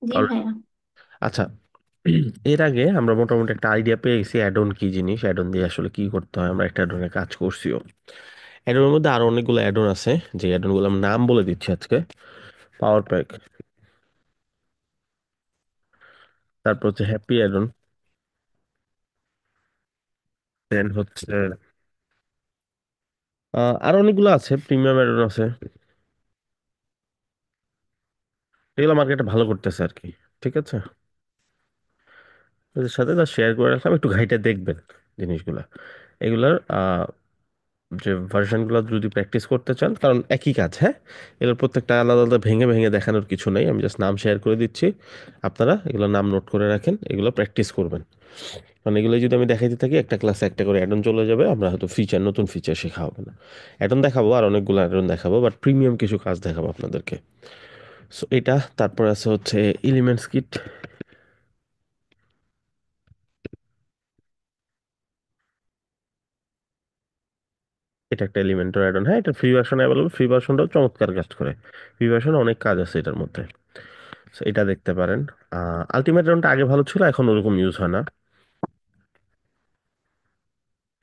জি All- ভাইয়া। আচ্ছা। এর আগে আমরা মোটামুটি একটা আইডিয়া পেয়ে গেছি অ্যাডন কি জিনিস, অ্যাডন দিয়ে আসলে কি করতে হয়। আমরা একটা অ্যাডনে কাজ করছিও। অ্যাডনের মধ্যে আরো অনেকগুলো অ্যাডন আছে, যে অ্যাডন গুলো আমি নাম বলে দিচ্ছি আজকে। পাওয়ার প্যাক, তারপর হচ্ছে হ্যাপি অ্যাডন, দেন হচ্ছে আরো অনেকগুলো আছে, প্রিমিয়াম অ্যাডন আছে। এগুলো মার্কেটে ভালো করতেছে আর কি। ঠিক আছে, ওদের সাথে শেয়ার করে রাখলাম, একটু ঘাইটা দেখবেন জিনিসগুলা। এগুলার যে ভার্সনগুলো যদি প্র্যাকটিস করতে চান, কারণ একই কাজ, হ্যাঁ, এগুলোর প্রত্যেকটা আলাদা আলাদা ভেঙে ভেঙে দেখানোর কিছু নেই, আমি জাস্ট নাম শেয়ার করে দিচ্ছি। আপনারা এগুলো নাম নোট করে রাখেন, এগুলো প্র্যাকটিস করবেন। কারণ এগুলো যদি আমি দেখাইতে থাকি, একটা ক্লাসে একটা করে অ্যাডন চলে যাবে, আমরা হয়তো ফিচার, নতুন ফিচার শেখা হবে না। অ্যাডন দেখাবো, আর অনেকগুলো অ্যাডন দেখাবো, বাট প্রিমিয়াম কিছু কাজ দেখাবো আপনাদেরকে। সো এটা, তারপর আছে হচ্ছে এলিমেন্টস কিট। এটা একটা এলিমেন্টর অ্যাডন, হ্যাঁ, এটা ফ্রি ভার্সন অ্যাভেলেবল, ফ্রি ভার্সনটাও চমৎকার কাজ করে। ফ্রি ভার্সনে অনেক কাজ আছে এটার মধ্যে। So, এটা দেখতে পারেন। আলটিমেট রাউন্ডটা আগে ভালো ছিল, এখন ওরকম ইউজ হয় না।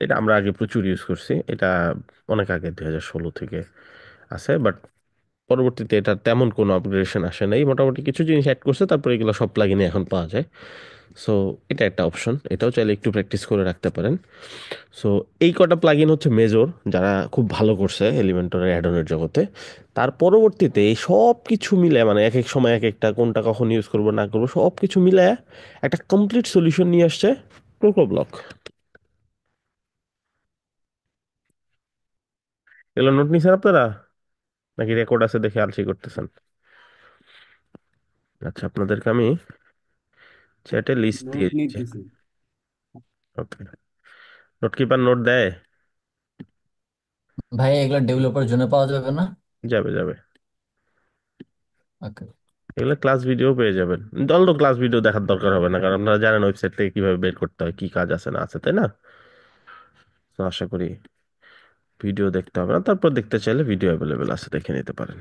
এটা আমরা আগে প্রচুর ইউজ করছি এটা, অনেক আগে 2016 থেকে আছে, বাট পরবর্তীতে এটা তেমন কোনো আপগ্রেডেশন আসে নাই, মোটামুটি কিছু জিনিস অ্যাড করছে, তারপরে এগুলো সব প্লাগইনে এখন পাওয়া যায়। সো এটা একটা অপশন, এটাও চাইলে একটু প্র্যাকটিস করে রাখতে পারেন। সো এই কটা প্লাগইন হচ্ছে মেজর, যারা খুব ভালো করছে এলিমেন্টরের অ্যাডনের জগতে। তার পরবর্তীতে এই সব কিছু মিলে, মানে এক এক সময় এক একটা, কোনটা কখন ইউজ করবো না করবো সব কিছু মিলে একটা কমপ্লিট সলিউশন নিয়ে আসছে কোকো ব্লক। এগুলো নোট নিছেন আপনারা, নাকি রেকর্ড আছে দেখে আলসি করতেছেন? আচ্ছা, আপনাদেরকে আমি চ্যাটে লিস্ট নোট দিয়ে দিচ্ছি। নিতেছি। ওকে, নোট কিপার নোট দেয়? ভাই এগুলো ডেভেলপার জন্য পাওয়া যাবে না? যাবে যাবে, ওকে। এগুলো ক্লাস ভিডিও পেয়ে যাবেন। দল ক্লাস ভিডিও দেখার দরকার হবে না, কারণ আপনারা জানেন ওয়েবসাইট থেকে কিভাবে বের করতে হয়, কি কাজ আছে না আছে, তাই না? তো আশা করি ভিডিও দেখতে হবে না, তারপর দেখতে চাইলে ভিডিও অ্যাভেলেবেল আছে, দেখে নিতে পারেন।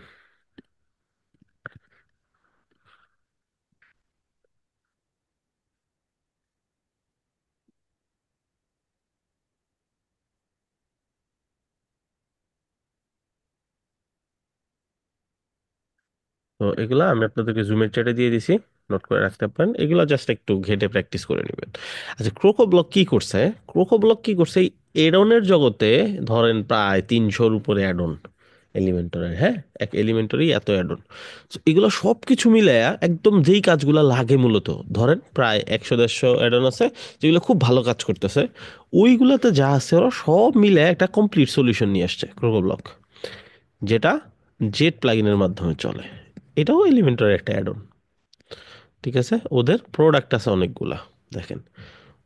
তো এগুলা আমি আপনাদেরকে জুমের চ্যাটে দিয়ে দিছি, নোট করে রাখতে পারেন, এগুলা জাস্ট একটু ঘেটে প্র্যাকটিস করে নেবেন। আচ্ছা, ক্রোকো ব্লক কি করছে? ক্রোকো ব্লক কি করছে, এই এডনের জগতে ধরেন প্রায় 300-র উপরে অ্যাডন এলিমেন্টরের, হ্যাঁ, এক এলিমেন্টরই এত অ্যাডন। এগুলো সব কিছু মিলে একদম যেই কাজগুলো লাগে, মূলত ধরেন প্রায় 100-150 অ্যাডন আছে যেগুলো খুব ভালো কাজ করতেছে। ওইগুলোতে যা আছে ওরা সব মিলে একটা কমপ্লিট সলিউশন নিয়ে আসছে ক্রোকো ব্লক, যেটা জেট প্লাগইনের মাধ্যমে চলে। এটাও এলিমেন্টারের একটা অ্যাড অন। ঠিক আছে, ওদের প্রোডাক্ট আছে অনেকগুলা, দেখেন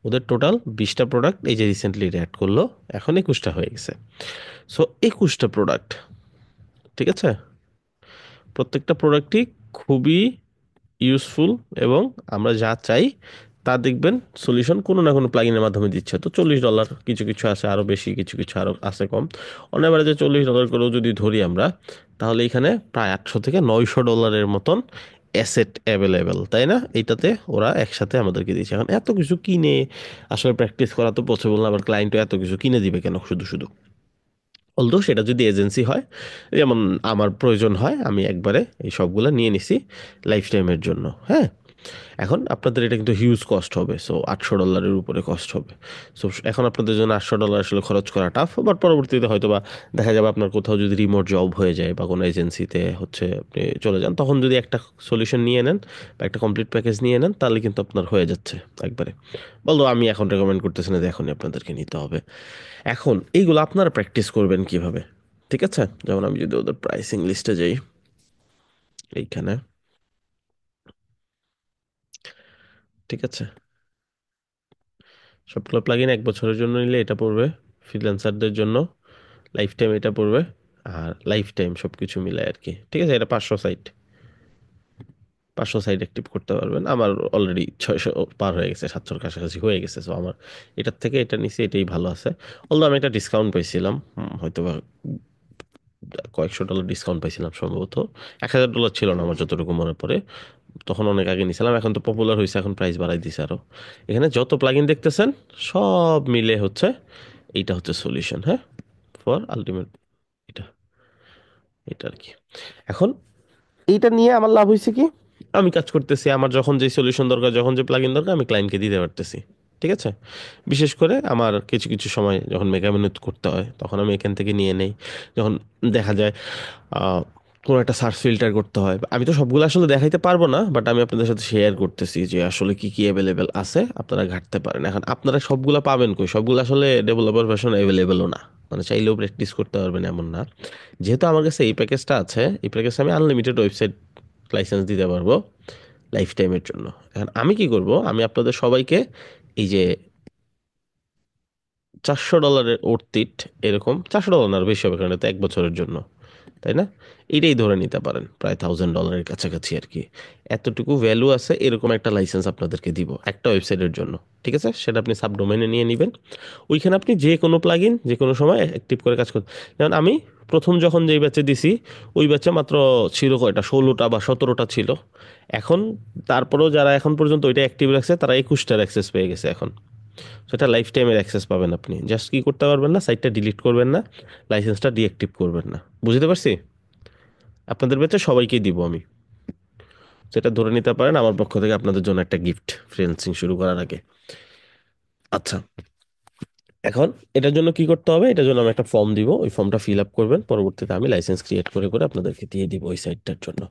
ওদের টোটাল 20টা প্রোডাক্ট, এই যে রিসেন্টলি অ্যাড করলো, এখন 21টা হয়ে গেছে। সো 21টা প্রোডাক্ট, ঠিক আছে, প্রত্যেকটা প্রোডাক্টই খুবই ইউজফুল, এবং আমরা যা চাই তা দেখবেন সলিউশন কোনো না কোনো প্লাগইনের মাধ্যমে দিচ্ছে। তো $40, কিছু কিছু আছে আরো বেশি, কিছু কিছু আরো আছে কম। অন এভারেজে $40 করেও যদি ধরি আমরা, তাহলে এখানে প্রায় 800 থেকে 900 ডলারের মতন অ্যাসেট অ্যাভেলেবেল, তাই না? এইটাতে ওরা একসাথে আমাদেরকে দিচ্ছে। এখন এত কিছু কিনে আসলে প্র্যাকটিস করা তো পসিবল না, আবার ক্লায়েন্টও এত কিছু কিনে দিবে কেন শুধু শুধু? অলদো সেটা যদি এজেন্সি হয়, যেমন আমার প্রয়োজন হয়, আমি একবারে এই সবগুলা নিয়ে নিছি লাইফ টাইমের জন্য, হ্যাঁ। এখন আপনাদের এটা কিন্তু হিউজ কস্ট হবে, সো $800 উপরে কস্ট হবে। সো এখন আপনাদের জন্য $800 আসলে খরচ করা টাফ, বাট পরবর্তীতে হয়তো বা দেখা যাবে আপনার কোথাও যদি রিমোট জব হয়ে যায় বা কোনো এজেন্সিতে হচ্ছে আপনি চলে যান, তখন যদি একটা সলিউশন নিয়ে নেন বা একটা কমপ্লিট প্যাকেজ নিয়ে নেন, তাহলে কিন্তু আপনার হয়ে যাচ্ছে একবারে। বলতো আমি এখন রেকমেন্ড করতেছি না যে এখনই আপনাদেরকে নিতে হবে। এখন এইগুলো আপনারা প্র্যাকটিস করবেন কিভাবে? ঠিক আছে, যেমন আমি যদি ওদের প্রাইসিং লিস্টে যাই, এইখানে, ঠিক আছে, সবগুলো প্লাগইন 1 বছরের জন্য নিলে এটা পড়বে, ফ্রিল্যান্সারদের জন্য লাইফ টাইম এটা পড়বে, আর লাইফ টাইম সব কিছু মিলে আর কি। ঠিক আছে, এটা 500 সাইট, 500 সাইট অ্যাক্টিভ করতে পারবেন। আমার অলরেডি 600 পার হয়ে গেছে, 700-র কাছাকাছি হয়ে গেছে। সো আমার এটার থেকে এটা নিচে এটাই ভালো আছে। অলদো আমি একটা ডিসকাউন্ট পাইছিলাম, হয়তো বা কয়েকশো ডলার ডিসকাউন্ট পাইছিলাম সম্ভবত, $1000 ছিল না আমার যতটুকু মনে পড়ে। তখন অনেক আগে নিছিলাম, এখন তো পপুলার হয়েছে, এখন প্রাইস বাড়াই দিছে আরো। এখানে যত প্লাগইন দেখতেছেন সব মিলে হচ্ছে এইটা হচ্ছে সলিউশন, হ্যাঁ, ফর আলটিমেট, এটা এটা আর কি। এখন এইটা নিয়ে আমার লাভ হয়েছে কি, আমি কাজ করতেছি, আমার যখন যে সলিউশন দরকার, যখন যে প্লাগইন দরকার, আমি ক্লায়েন্টকে দিতে পারতেছি। ঠিক আছে। বিশেষ করে আমার কিছু কিছু সময় যখন মেগামিনুত করতে হয়, তখন আমি এখান থেকে নিয়ে নেই। যখন দেখা যায় আহ, কোনো একটা সার্চ ফিল্টার করতে হয়, আমি তো সবগুলো আসলে দেখাইতে পারবো না, বাট আমি আপনাদের সাথে শেয়ার করতেছি যে আসলে কি কি অ্যাভেলেবেল আছে, আপনারা ঘাটতে পারেন। এখন আপনারা সবগুলা পাবেন কই, সবগুলো আসলে ডেভেলপার ভার্সন অ্যাভেলেবেলও না, মানে চাইলেও প্র্যাকটিস করতে পারবেন এমন না। যেহেতু আমার কাছে এই প্যাকেজটা আছে, এই প্যাকেজে আমি আনলিমিটেড ওয়েবসাইট লাইসেন্স দিতে পারবো লাইফ টাইমের জন্য। এখন আমি কি করব, আমি আপনাদের সবাইকে এই যে $400 অর্থিট, এরকম $400 না, আরো বেশি হবে, কারণ এটা 1 বছরের জন্য, তাই না? এটাই ধরে নিতে পারেন প্রায় $1000 কাছাকাছি আর কি। এতটুকু ভ্যালু আছে এরকম একটা লাইসেন্স আপনাদেরকে দিব একটা ওয়েবসাইটের জন্য। ঠিক আছে, সেটা আপনি সাব ডোমেনে নিয়ে নেবেন। ওইখানে আপনি যে কোনো প্লাগইন যে কোনো সময় অ্যাক্টিভ করে কাজ করতে, যেমন আমি প্রথম যখন যেই ব্যাচে দিছি, ওই ব্যাচে মাত্র ছিল কয়টা, 16টা বা 17টা ছিল। এখন তারপরেও যারা এখন পর্যন্ত ওইটা অ্যাক্টিভ রাখছে, তারা 21টার অ্যাক্সেস পেয়ে গেছে এখন। সেটা লাইফ টাইমের অ্যাক্সেস পাবেন আপনি, জাস্ট কি করতে পারবেন না, সাইটটা ডিলিট করবেন না, লাইসেন্সটা ডিঅ্যাক্টিভ করবেন না। বুঝতে পারছি? আপনাদের ব্যাচে সবাইকেই দিব আমি, সেটা ধরে নিতে পারেন আমার পক্ষ থেকে আপনাদের জন্য একটা গিফট ফ্রিল্যান্সিং শুরু করার আগে। আচ্ছা, এখন এটার জন্য কি করতে হবে, এটার জন্য আমি একটা ফর্ম দিব, ওই ফর্মটা ফিল আপ করবেন, পরবর্তীতে আমি লাইসেন্স ক্রিয়েট করে করে আপনাদেরকে দিয়ে দিব ওই সাইটটার জন্য।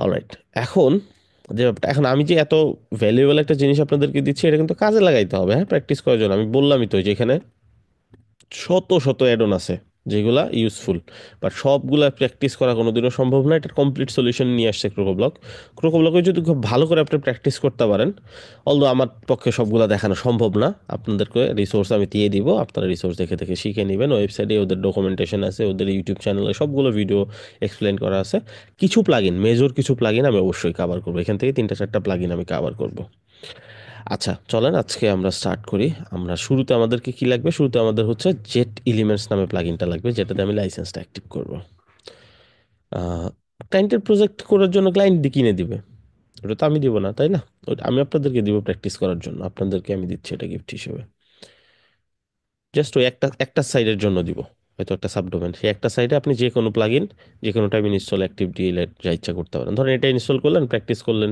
অলরাইট। এখন যে ব্যাপারটা, এখন আমি যে এত ভ্যালুয়েবল একটা জিনিস আপনাদেরকে দিচ্ছি, এটা কিন্তু কাজে লাগাইতে হবে, হ্যাঁ, প্র্যাকটিস করার জন্য। আমি বললামই তো যে এখানে শত শত অ্যাড অন আছে যেগুলা ইউজফুল, বাট সবগুলা প্র্যাকটিস করা কোনোদিনও সম্ভব না। এটার কমপ্লিট সলিউশন নিয়ে আসছে ক্রোকোব্লক। ক্রোকোব্লকে যদি খুব ভালো করে আপনি প্র্যাকটিস করতে পারেন, অলদো আমার পক্ষে সবগুলা দেখানো সম্ভব না, আপনাদেরকে রিসোর্স আমি দিয়ে দিব, আপনারা রিসোর্স দেখে দেখে শিখে নেবেন। ওয়েবসাইটে ওদের ডকুমেন্টেশন আছে, ওদের ইউটিউব চ্যানেলে সবগুলো ভিডিও এক্সপ্লেন করা আছে। কিছু প্লাগইন, মেজর কিছু প্লাগইন আমি অবশ্যই কভার করবো, এখান থেকে 3টা 4টা প্লাগইন আমি কভার করব। আচ্ছা চলেন আজকে আমরা স্টার্ট করি। আমরা শুরুতে আমাদেরকে কি লাগবে, শুরুতে আমাদের হচ্ছে জেট এলিমেন্টস নামে প্লাগইনটা লাগবে, যেটাতে আমি লাইসেন্সটা অ্যাক্টিভ করব। ক্লায়েন্টের প্রজেক্ট করার জন্য ক্লায়েন্ট কিনে দিবে, ওটা তো আমি দিব না, তাই না? ওটা আমি আপনাদেরকে দিব প্র্যাকটিস করার জন্য, আপনাদেরকে আমি দিচ্ছি এটা গিফট হিসেবে। জাস্ট ওই একটা একটা সাইডের জন্য দিব, হয়তো একটা সাবডোমেন, সেই একটা সাইডে আপনি যে কোনো প্লাগইন যে কোনো টাইম ইনস্টল অ্যাক্টিভ ডিলেট যা ইচ্ছা করতে পারেন। ধরেন এটা ইনস্টল করলেন, প্র্যাকটিস করলেন,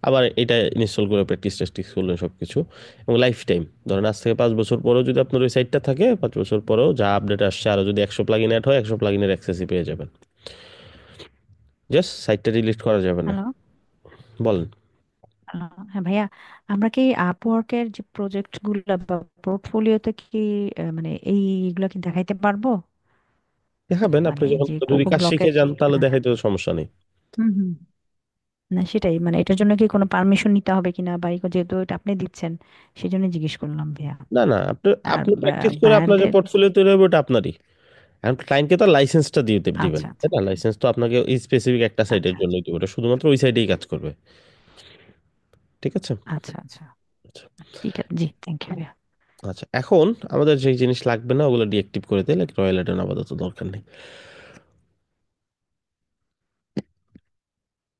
আবার এটা ইনস্টল করে প্র্যাকটিস টেস্টিস করলেন, সব কিছু। এবং লাইফ টাইম, ধরেন আজ থেকে 5 বছর পরেও যদি আপনার ওই সাইটটা থাকে, 5 বছর পরেও যা আপডেট আসছে, আরও যদি 100 প্লাগইন অ্যাড হয়, 100 প্লাগইনের অ্যাক্সেসই পেয়ে যাবেন। জাস্ট সাইটটা ডিলিট করা যাবে না। হ্যালো। বলেন। হ্যাঁ ভাইয়া, আমরা কি আপওয়ার্কের যে প্রজেক্ট গুলো বা পোর্টফোলিওতে কি মানে এইগুলা কি দেখাইতে পারবো? দেখাবেন, আপনি মানে এই যখন যে যদি কোকো কাজ শিখে ব্লকের যান তাহলে দেখাইতে তো সমস্যা নেই। হুম হুম। না সেটাই, মানে এটার জন্য কি কোনো পারমিশন নিতে হবে কিনা, বা যেহেতু এটা আপনি দিচ্ছেন সেই জন্য জিজ্ঞেস করলাম ভাইয়া। না না, আপনি আর আপনি প্র্যাকটিস করে আপনার যে বায়ারদের। পোর্টফোলিও তৈরি হবে ওটা আপনারই। এখন ক্লায়েন্টকে তো লাইসেন্সটা দিয়ে দিবেন, আচ্ছা তাই আচ্ছা না? লাইসেন্স তো আপনাকে এই স্পেসিফিক একটা সাইটের আচ্ছা জন্যই দিব, ওটা শুধুমাত্র ওই সাইডেই কাজ করবে। ঠিক আছে। আচ্ছা আচ্ছা আচ্ছা। আচ্ছা, ঠিক আছে, জি থ্যাংক ইউ ভাইয়া। আচ্ছা, এখন আমাদের যেই জিনিস লাগবে না ওগুলো ডিএক্টিভ করে দিলে, রয়্যাল এডেন আপাতত দরকার নেই।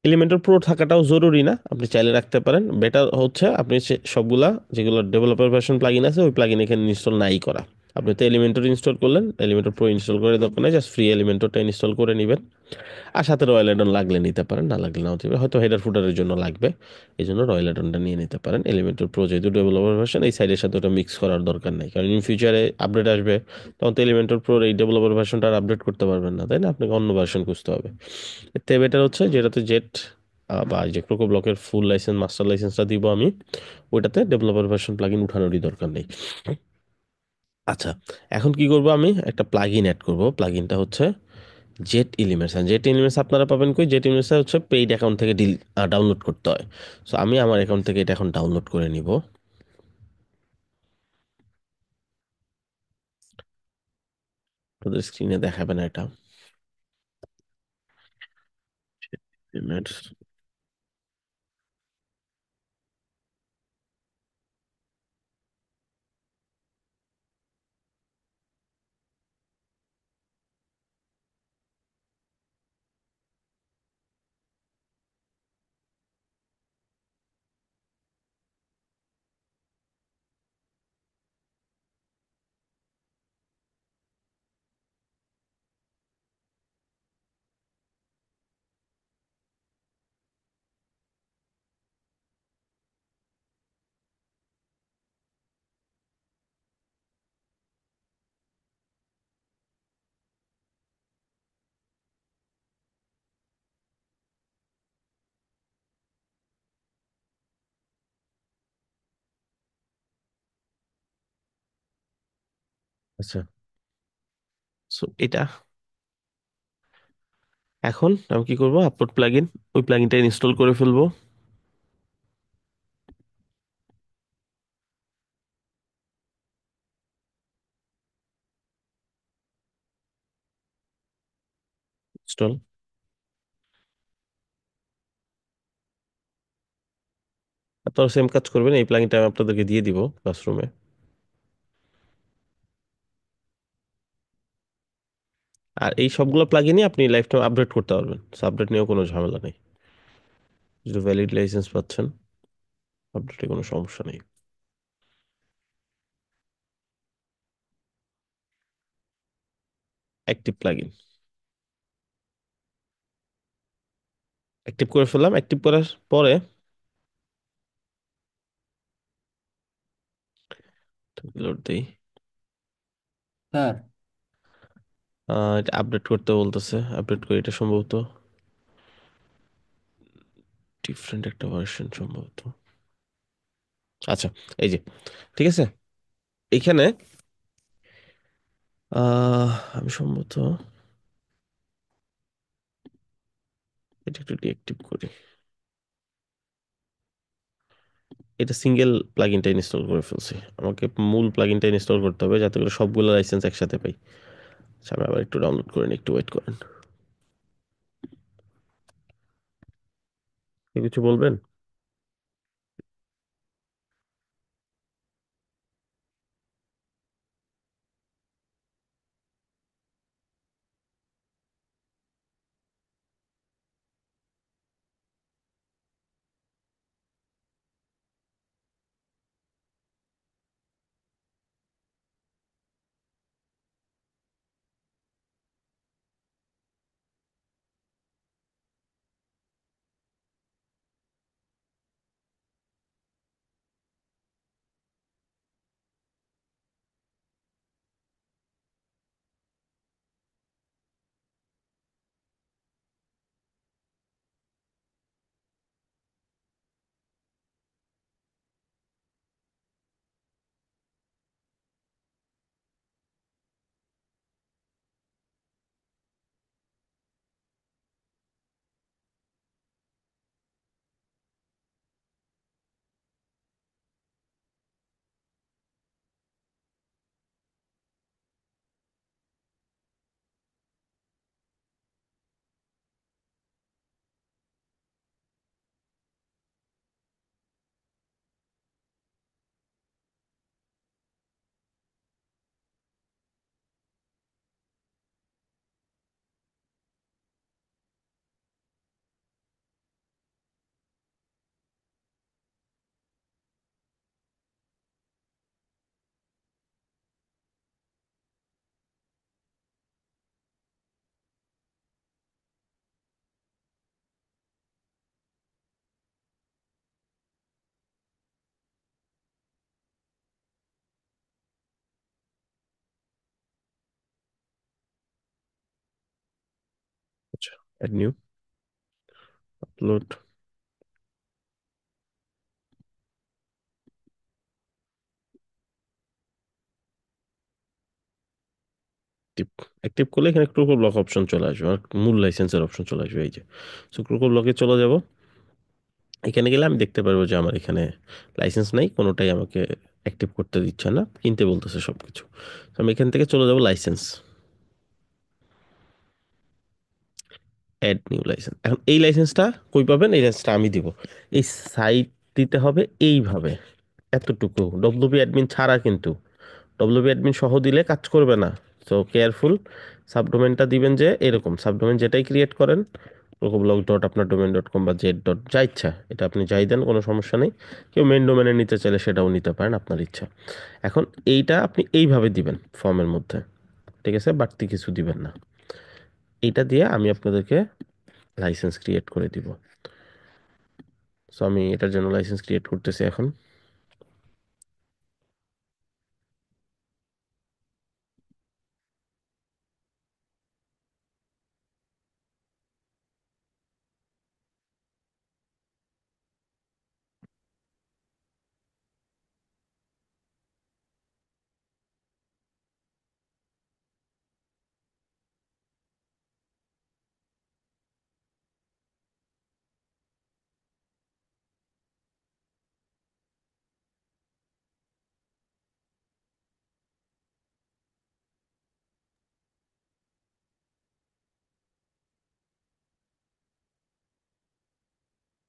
এলিমেন্টর প্রো থাকাটাও জরুরি না, আপনি চাইলে রাখতে পারেন। বেটার হচ্ছে আপনি সবগুলা যেগুলো ডেভেলপার ভার্সন প্লাগইন আছে, ওই প্লাগইন এখানে ইনস্টল নাই করা। আপনি তো এলিমেন্টর ইনস্টল করলেন, এলিমেন্টর প্রো ইনস্টল করে দরকার নেই, জাস্ট ফ্রি এলিমেন্টরটা ইনস্টল করে নেবেন। আর সাথে রয়্যাল এডন লাগলে নিতে পারেন, না লাগলে নাও দিবে, হয়তো হেডার ফুটারের জন্য লাগবে, এই জন্য রয়্যাল এডনটা নিয়ে নিতে পারেন। এলিমেন্টর প্রো যেহেতু ডেভেলপার ভার্সন, এই সাইডের সাথে ওটা মিক্স করার দরকার নেই, কারণ ইন ফিউচারে আপডেট আসবে, তখন তো এলিমেন্টর প্রোর এই ডেভেলপার ভার্সনটা আর আপডেট করতে পারবেন না, তাই না? আপনাকে অন্য ভার্সন খুঁজতে হবে। এর থেকে বেটার হচ্ছে যেটাতে জেট বা এই যে ক্রোকো ব্লকের ফুল লাইসেন্স, মাস্টার লাইসেন্সটা দিব আমি, ওইটাতে ডেভেলপার ভার্সন প্লাগইন উঠানোরই দরকার নেই। আচ্ছা, এখন কি করব, আমি একটা প্লাগইন অ্যাড করব, প্লাগইনটা হচ্ছে জেট এলিমেন্টস। আর জেট এলিমেন্টস আপনারা পাবেন কই, জেট এলিমেন্টস হচ্ছে পেইড অ্যাকাউন্ট থেকে ডাউনলোড করতে হয়। সো আমি আমার অ্যাকাউন্ট থেকে এটা এখন ডাউনলোড করে নিব। আপনাদের স্ক্রিনে দেখাবে না এটা। এলিমেন্টস। আচ্ছা, সো এটা এখন আমি কি করব, আপলোড প্লাগইন, ওই প্লাগইনটা ইনস্টল করে ফেলবো। ইনস্টল। আপনারা সেম কাজ করবেন, এই প্লাগইনটা আমি আপনাদেরকে দিয়ে দিব ক্লাসরুমে। আর এই সবগুলো প্লাগইনই আপনি লাইফ টাইম আপডেট করতে পারবেন, আপডেট নিয়েও কোনো ঝামেলা নেই। যদি ভ্যালিড লাইসেন্স পাচ্ছেন, আপডেটে কোনো সমস্যা নেই। অ্যাক্টিভ প্লাগইন অ্যাক্টিভ করে ফেললাম। অ্যাক্টিভ করার পরে লোড দেই। স্যার, এটা আপডেট করতে বলতেছে, আপডেট করি। এটা সম্ভবত ডিফারেন্ট একটা ভার্সন সম্ভবত। আচ্ছা, এই যে ঠিক আছে। এখানে আমি সম্ভবত এটা একটু ডিঅ্যাক্টিভ করি। এটা সিঙ্গেল প্লাগইনটা ইনস্টল করে ফেলছি, আমাকে মূল প্লাগইনটা ইনস্টল করতে হবে যাতে করে সবগুলো লাইসেন্স একসাথে পাই। আচ্ছা, আমি আবার একটু ডাউনলোড করে নিই, একটু ওয়েট করেন। কেউ কিছু বলবেন? আচ্ছা, add new, upload. Active active করলে এখানে ক্রোকো ব্লক অপশন চলে আসবে, আর মূল লাইসেন্সের অপশন চলে আসবে। এই যে, সো ক্রোকো ব্লকে চলে যাব। এখানে গেলে আমি দেখতে পারবো যে আমার এখানে লাইসেন্স নাই, কোনোটাই আমাকে অ্যাক্টিভ করতে দিচ্ছে না, কিনতে বলতেছে সবকিছু। তো আমি এখান থেকে চলে যাব লাইসেন্স, অ্যাড নিউ লাইসেন্স। এখন এই লাইসেন্সটা কই পাবেন? এই লাইসেন্সটা আমি দিব। এই সাইট দিতে হবে এইভাবে, এতটুকু ডব্লিউপি অ্যাডমিন ছাড়া, কিন্তু ডব্লিউপি অ্যাডমিন সহ দিলে কাজ করবে না। So careful. সাবডোমেনটা দিবেন যে এরকম, সাবডোমেন যেটাই ক্রিয়েট করেন, ব্লগ ডট আপনার ডোমেন ডট কম বা জেড ডট যা ইচ্ছা, এটা আপনি যাই দেন, কোনো সমস্যা নেই। কেউ মেন ডোমেনে নিতে চাইলে সেটাও নিতে পারেন, আপনার ইচ্ছা। এখন এইটা আপনি এইভাবে দিবেন ফর্মের মধ্যে, ঠিক আছে? বাড়তি কিছু দিবেন না। এইটা দিয়ে আমি আপনাদেরকে লাইসেন্স ক্রিয়েট করে দিব। সো আমি এটার জন্য লাইসেন্স ক্রিয়েট করতেছি এখন।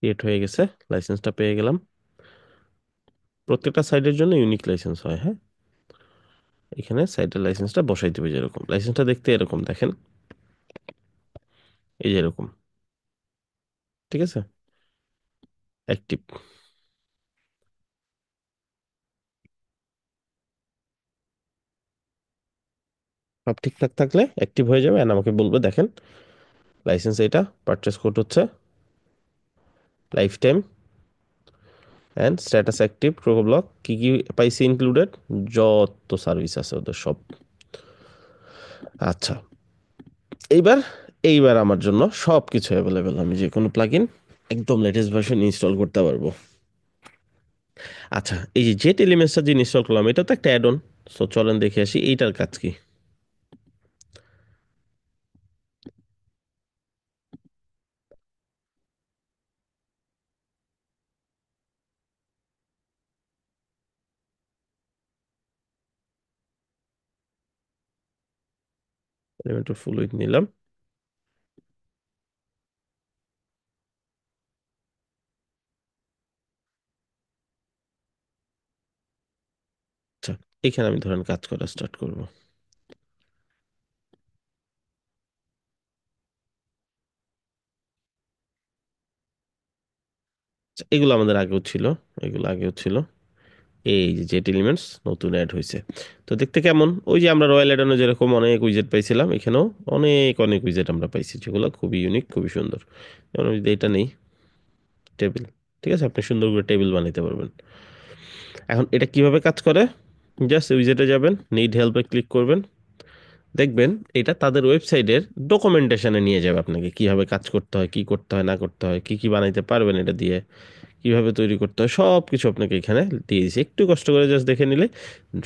ক্রিয়েট হয়ে গেছে, লাইসেন্সটা পেয়ে গেলাম। প্রত্যেকটা সাইটের জন্য ইউনিক লাইসেন্স হয়, হ্যাঁ। এখানে সাইটের লাইসেন্সটা বসাই দেবে, যেরকম লাইসেন্সটা দেখতে এরকম দেখেন, এই যে এরকম। ঠিক আছে, অ্যাক্টিভ। সব ঠিকঠাক থাকলে অ্যাক্টিভ হয়ে যাবে, and আমাকে বলবে দেখেন লাইসেন্স এটা, পারচেস কোড হচ্ছে lifetime, and status active, ক্রোকো ব্লক, কি কি পাইছি ইনক্লুডেড, যত সার্ভিস আছে ওদের সব। আচ্ছা, এইবার এইবার আমার জন্য সব কিছু অ্যাভেলেবেল, আমি যে কোনো প্লাগইন একদম লেটেস্ট ভার্সন ইনস্টল করতে পারবো। আচ্ছা, এই যে জেট এলিমেন্টসটা যে ইনস্টল করলাম, এটা তো একটা অ্যাড অন। সো চলেন দেখে আসি এইটার কাজ কি। এলিমেন্টর ফুল উইথ নিলাম। আচ্ছা, এখানে আমি ধরেন কাজ করা স্টার্ট করব। আচ্ছা, এগুলো আমাদের আগেও ছিল, এগুলো আগেও ছিল। এই যে জেট এলিমেন্টস নতুন অ্যাড হয়েছে। তো দেখতে কেমন, ওই যে আমরা রয়্যাল এডনে যেরকম অনেক উইজেট পাইছিলাম, এখানেও অনেক অনেক উইজেট আমরা পাইছি, যেগুলো খুবই ইউনিক, খুবই সুন্দর। যেমন আমি যদি এটা নেই, টেবিল। ঠিক আছে, আপনি সুন্দর করে টেবিল বানাইতে পারবেন। এখন এটা কিভাবে কাজ করে, জাস্ট উইজেটে যাবেন, নিড হেল্পে ক্লিক করবেন, দেখবেন এটা তাদের ওয়েবসাইটের ডকুমেন্টেশনে নিয়ে যাবে আপনাকে, কিভাবে কাজ করতে হয়, কি করতে হয় না করতে হয়, কি কি বানাইতে পারবেন এটা দিয়ে, কিভাবে তৈরি করতে হয়, সব কিছু আপনাকে এখানে দিয়ে দিয়েছি। একটু কষ্ট করে জাস্ট দেখে নিলে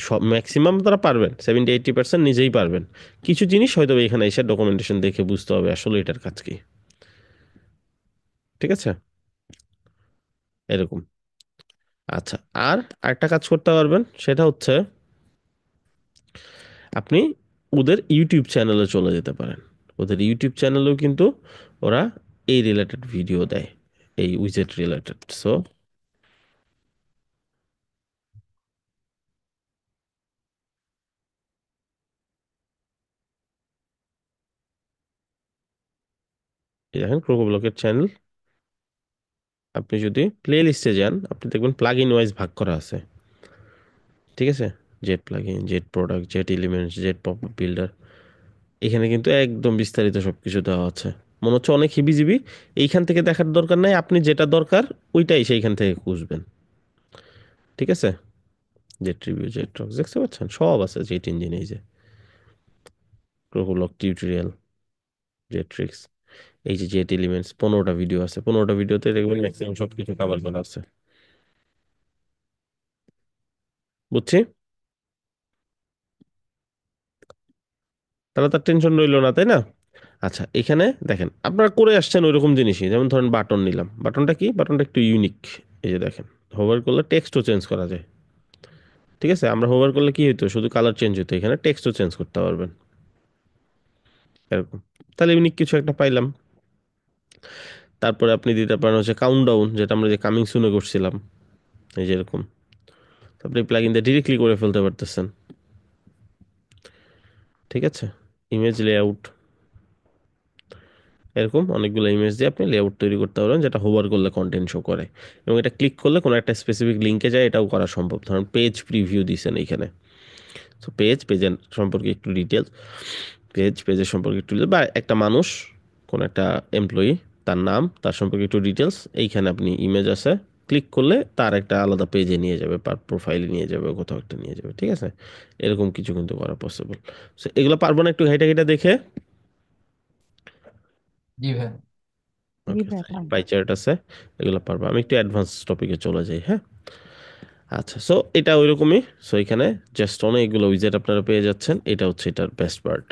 সব ম্যাক্সিমাম তারা পারবেন, 70-80% নিজেই পারবেন। কিছু জিনিস হয়তো এখানে এসে ডকুমেন্টেশন দেখে বুঝতে হবে আসলে এটার কাজ কি। ঠিক আছে, এরকম। আচ্ছা, আর আরেকটা কাজ করতে পারবেন, সেটা হচ্ছে আপনি ওদের ইউটিউব চ্যানেলে চলে যেতে পারেন। ওদের ইউটিউব চ্যানেলেও কিন্তু ওরা এই রিলেটেড ভিডিও দেয়, এই উইজেট রিলেটেড। সো এই দেখেন ক্রোকো ব্লকের চ্যানেল। আপনি যদি প্লে লিস্টে যান, আপনি দেখবেন প্লাগ ইন ওয়াইজ ভাগ করা আছে। ঠিক আছে, jet plugin, jet product, jet elements, jet pop builder, এখানে কিন্তু একদম বিস্তারিত সবকিছু দেওয়া আছে। মনে হচ্ছে অনেক হিবিজিবি, এইখান থেকে দেখার দরকার নাই, আপনি যেটা দরকার ওইটাই সেইখান থেকে খুঁজবেন। ঠিক আছে, জেট রিভিউ, জেট ট্রক্স, দেখতে পাচ্ছেন সব আছে, জেট ইঞ্জিন, এই যে ক্রোকোব্লক টিউটোরিয়াল, জেট ট্রিক্স, এই যে জেট এলিমেন্টস, 15টা ভিডিও আছে, 15টা ভিডিওতে দেখবেন ম্যাক্সিমাম সবকিছু কভার করা আছে। বুঝছি, তাহলে তার টেনশন রইলো না, তাই না? আচ্ছা, এখানে দেখেন আপনারা করে আসছেন ওইরকম জিনিসই, যেমন ধরেন বাটন নিলাম, বাটনটা কি, বাটনটা একটু ইউনিক। এই যে দেখেন, হোভার করলে টেক্সটও চেঞ্জ করা যায়। ঠিক আছে, আমরা হোভার করলে কি হতো, শুধু কালার চেঞ্জ হতো, এখানে টেক্সটও চেঞ্জ করতে পারবেন এরকম। তাহলে ইউনিক কিছু একটা পাইলাম। তারপরে আপনি দিতে পারেন হচ্ছে কাউন্টডাউন, যেটা আমরা যে কামিং সুনে করছিলাম, এই যে এরকম। আপনি প্লাগইন দিয়ে ডিরেক্টলি করে ফেলতে পারতেছেন। ঠিক আছে, ইমেজ লেআউট, এরকম অনেকগুলো ইমেজ দিয়ে আপনি লেআউট তৈরি করতে পারবেন, যেটা হোভার করলে কন্টেন্ট শো করে, এবং এটা ক্লিক করলে কোনো একটা স্পেসিফিক লিঙ্কে যায়, এটাও করা সম্ভব। ধরুন পেজ প্রিভিউ দিছেন এইখানে, তো পেজের সম্পর্কে একটু ডিটেলস, পেজের সম্পর্কে একটু details, বা একটা মানুষ, কোন একটা এমপ্লয়ি, তার নাম, তার সম্পর্কে একটু ডিটেলস, এইখানে আপনি ইমেজ আছে, ক্লিক করলে তার একটা আলাদা পেজে নিয়ে যাবে, তার প্রোফাইলে নিয়ে যাবে, কোথাও একটা নিয়ে যাবে। ঠিক আছে, এরকম কিছু কিন্তু করা পসিবল। এগুলো পারবো না একটু ঘাইটা ঘাইটা দেখে। জি ভাই। জি ওকে, ভাই, পারবো। পাই চার্ট আছে, এগুলো পারবো। আমি একটু অ্যাডভান্স টপিকে চলে যাই, হ্যাঁ। আচ্ছা, সো এটা ওইরকমই। সো এখানে জাস্ট অনেকগুলো উইজেট আপনারা পেয়ে যাচ্ছেন, এটা হচ্ছে এটার বেস্ট পার্ট।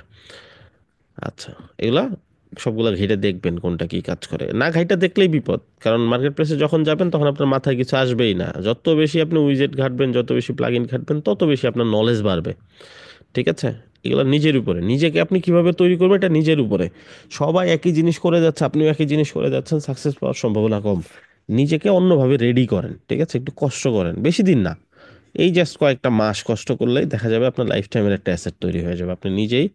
আচ্ছা, এগুলা সবগুলা ঘেটে দেখবেন কোনটা কি কাজ করে, না ঘাইটা দেখলেই বিপদ, কারণ মার্কেট প্লেসে যখন যাবেন তখন আপনার মাথায় কিছু আসবেই না। যত বেশি আপনি উইজেট ঘাটবেন, যত বেশি প্লাগইন ঘাটবেন, তত বেশি আপনার নলেজ বাড়বে। ঠিক আছে, এগুলো নিজের উপরে, নিজেকে আপনি কিভাবে তৈরি করবেন এটা নিজের উপরে। সবাই একই জিনিস করে যাচ্ছে, আপনিও একই জিনিস করে যাচ্ছেন, সাকসেস পাওয়ার সম্ভাবনা কম। নিজেকে অন্যভাবে রেডি করেন, ঠিক আছে? একটু কষ্ট করেন, বেশি দিন না, এই জাস্ট কয়েকটা মাস কষ্ট করলেই দেখা যাবে আপনার লাইফ টাইমের একটা অ্যাসেট তৈরি হয়ে যাবে। আপনি নিজেই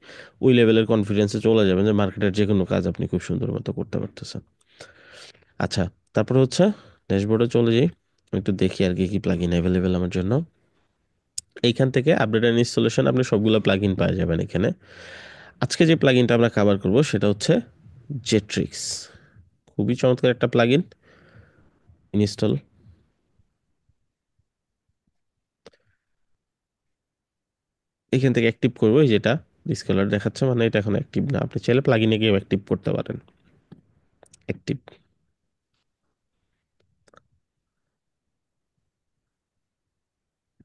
ওই লেভেলের কনফিডেন্সে চলে যাবেন যে মার্কেটের যে কোনো কাজ আপনি খুব সুন্দর মতো করতে পারতেছেন। আচ্ছা, তারপরে হচ্ছে ড্যাশবোর্ডে চলে যাই, একটু দেখি আর কি কি প্লাগইন অ্যাভেলেবেল আমার জন্য। এইখান থেকে আপডেট অ্যান্ড ইনস্টলেশন আপনি সবগুলো প্লাগইন পেয়ে যাবেন এখানে। আজকে যে প্লাগইনটা আমরা কভার করব সেটা হচ্ছে জেট্রিক্স। খুবই চমৎকার একটা প্লাগইন। ইনস্টল, এখান থেকে অ্যাক্টিভ করবো। এই যেটা ডিসকালার দেখাচ্ছে মানে এটা এখন অ্যাক্টিভ না, আপনি চাইলে প্লাগইনে গিয়ে অ্যাক্টিভ করতে পারেন। অ্যাক্টিভ,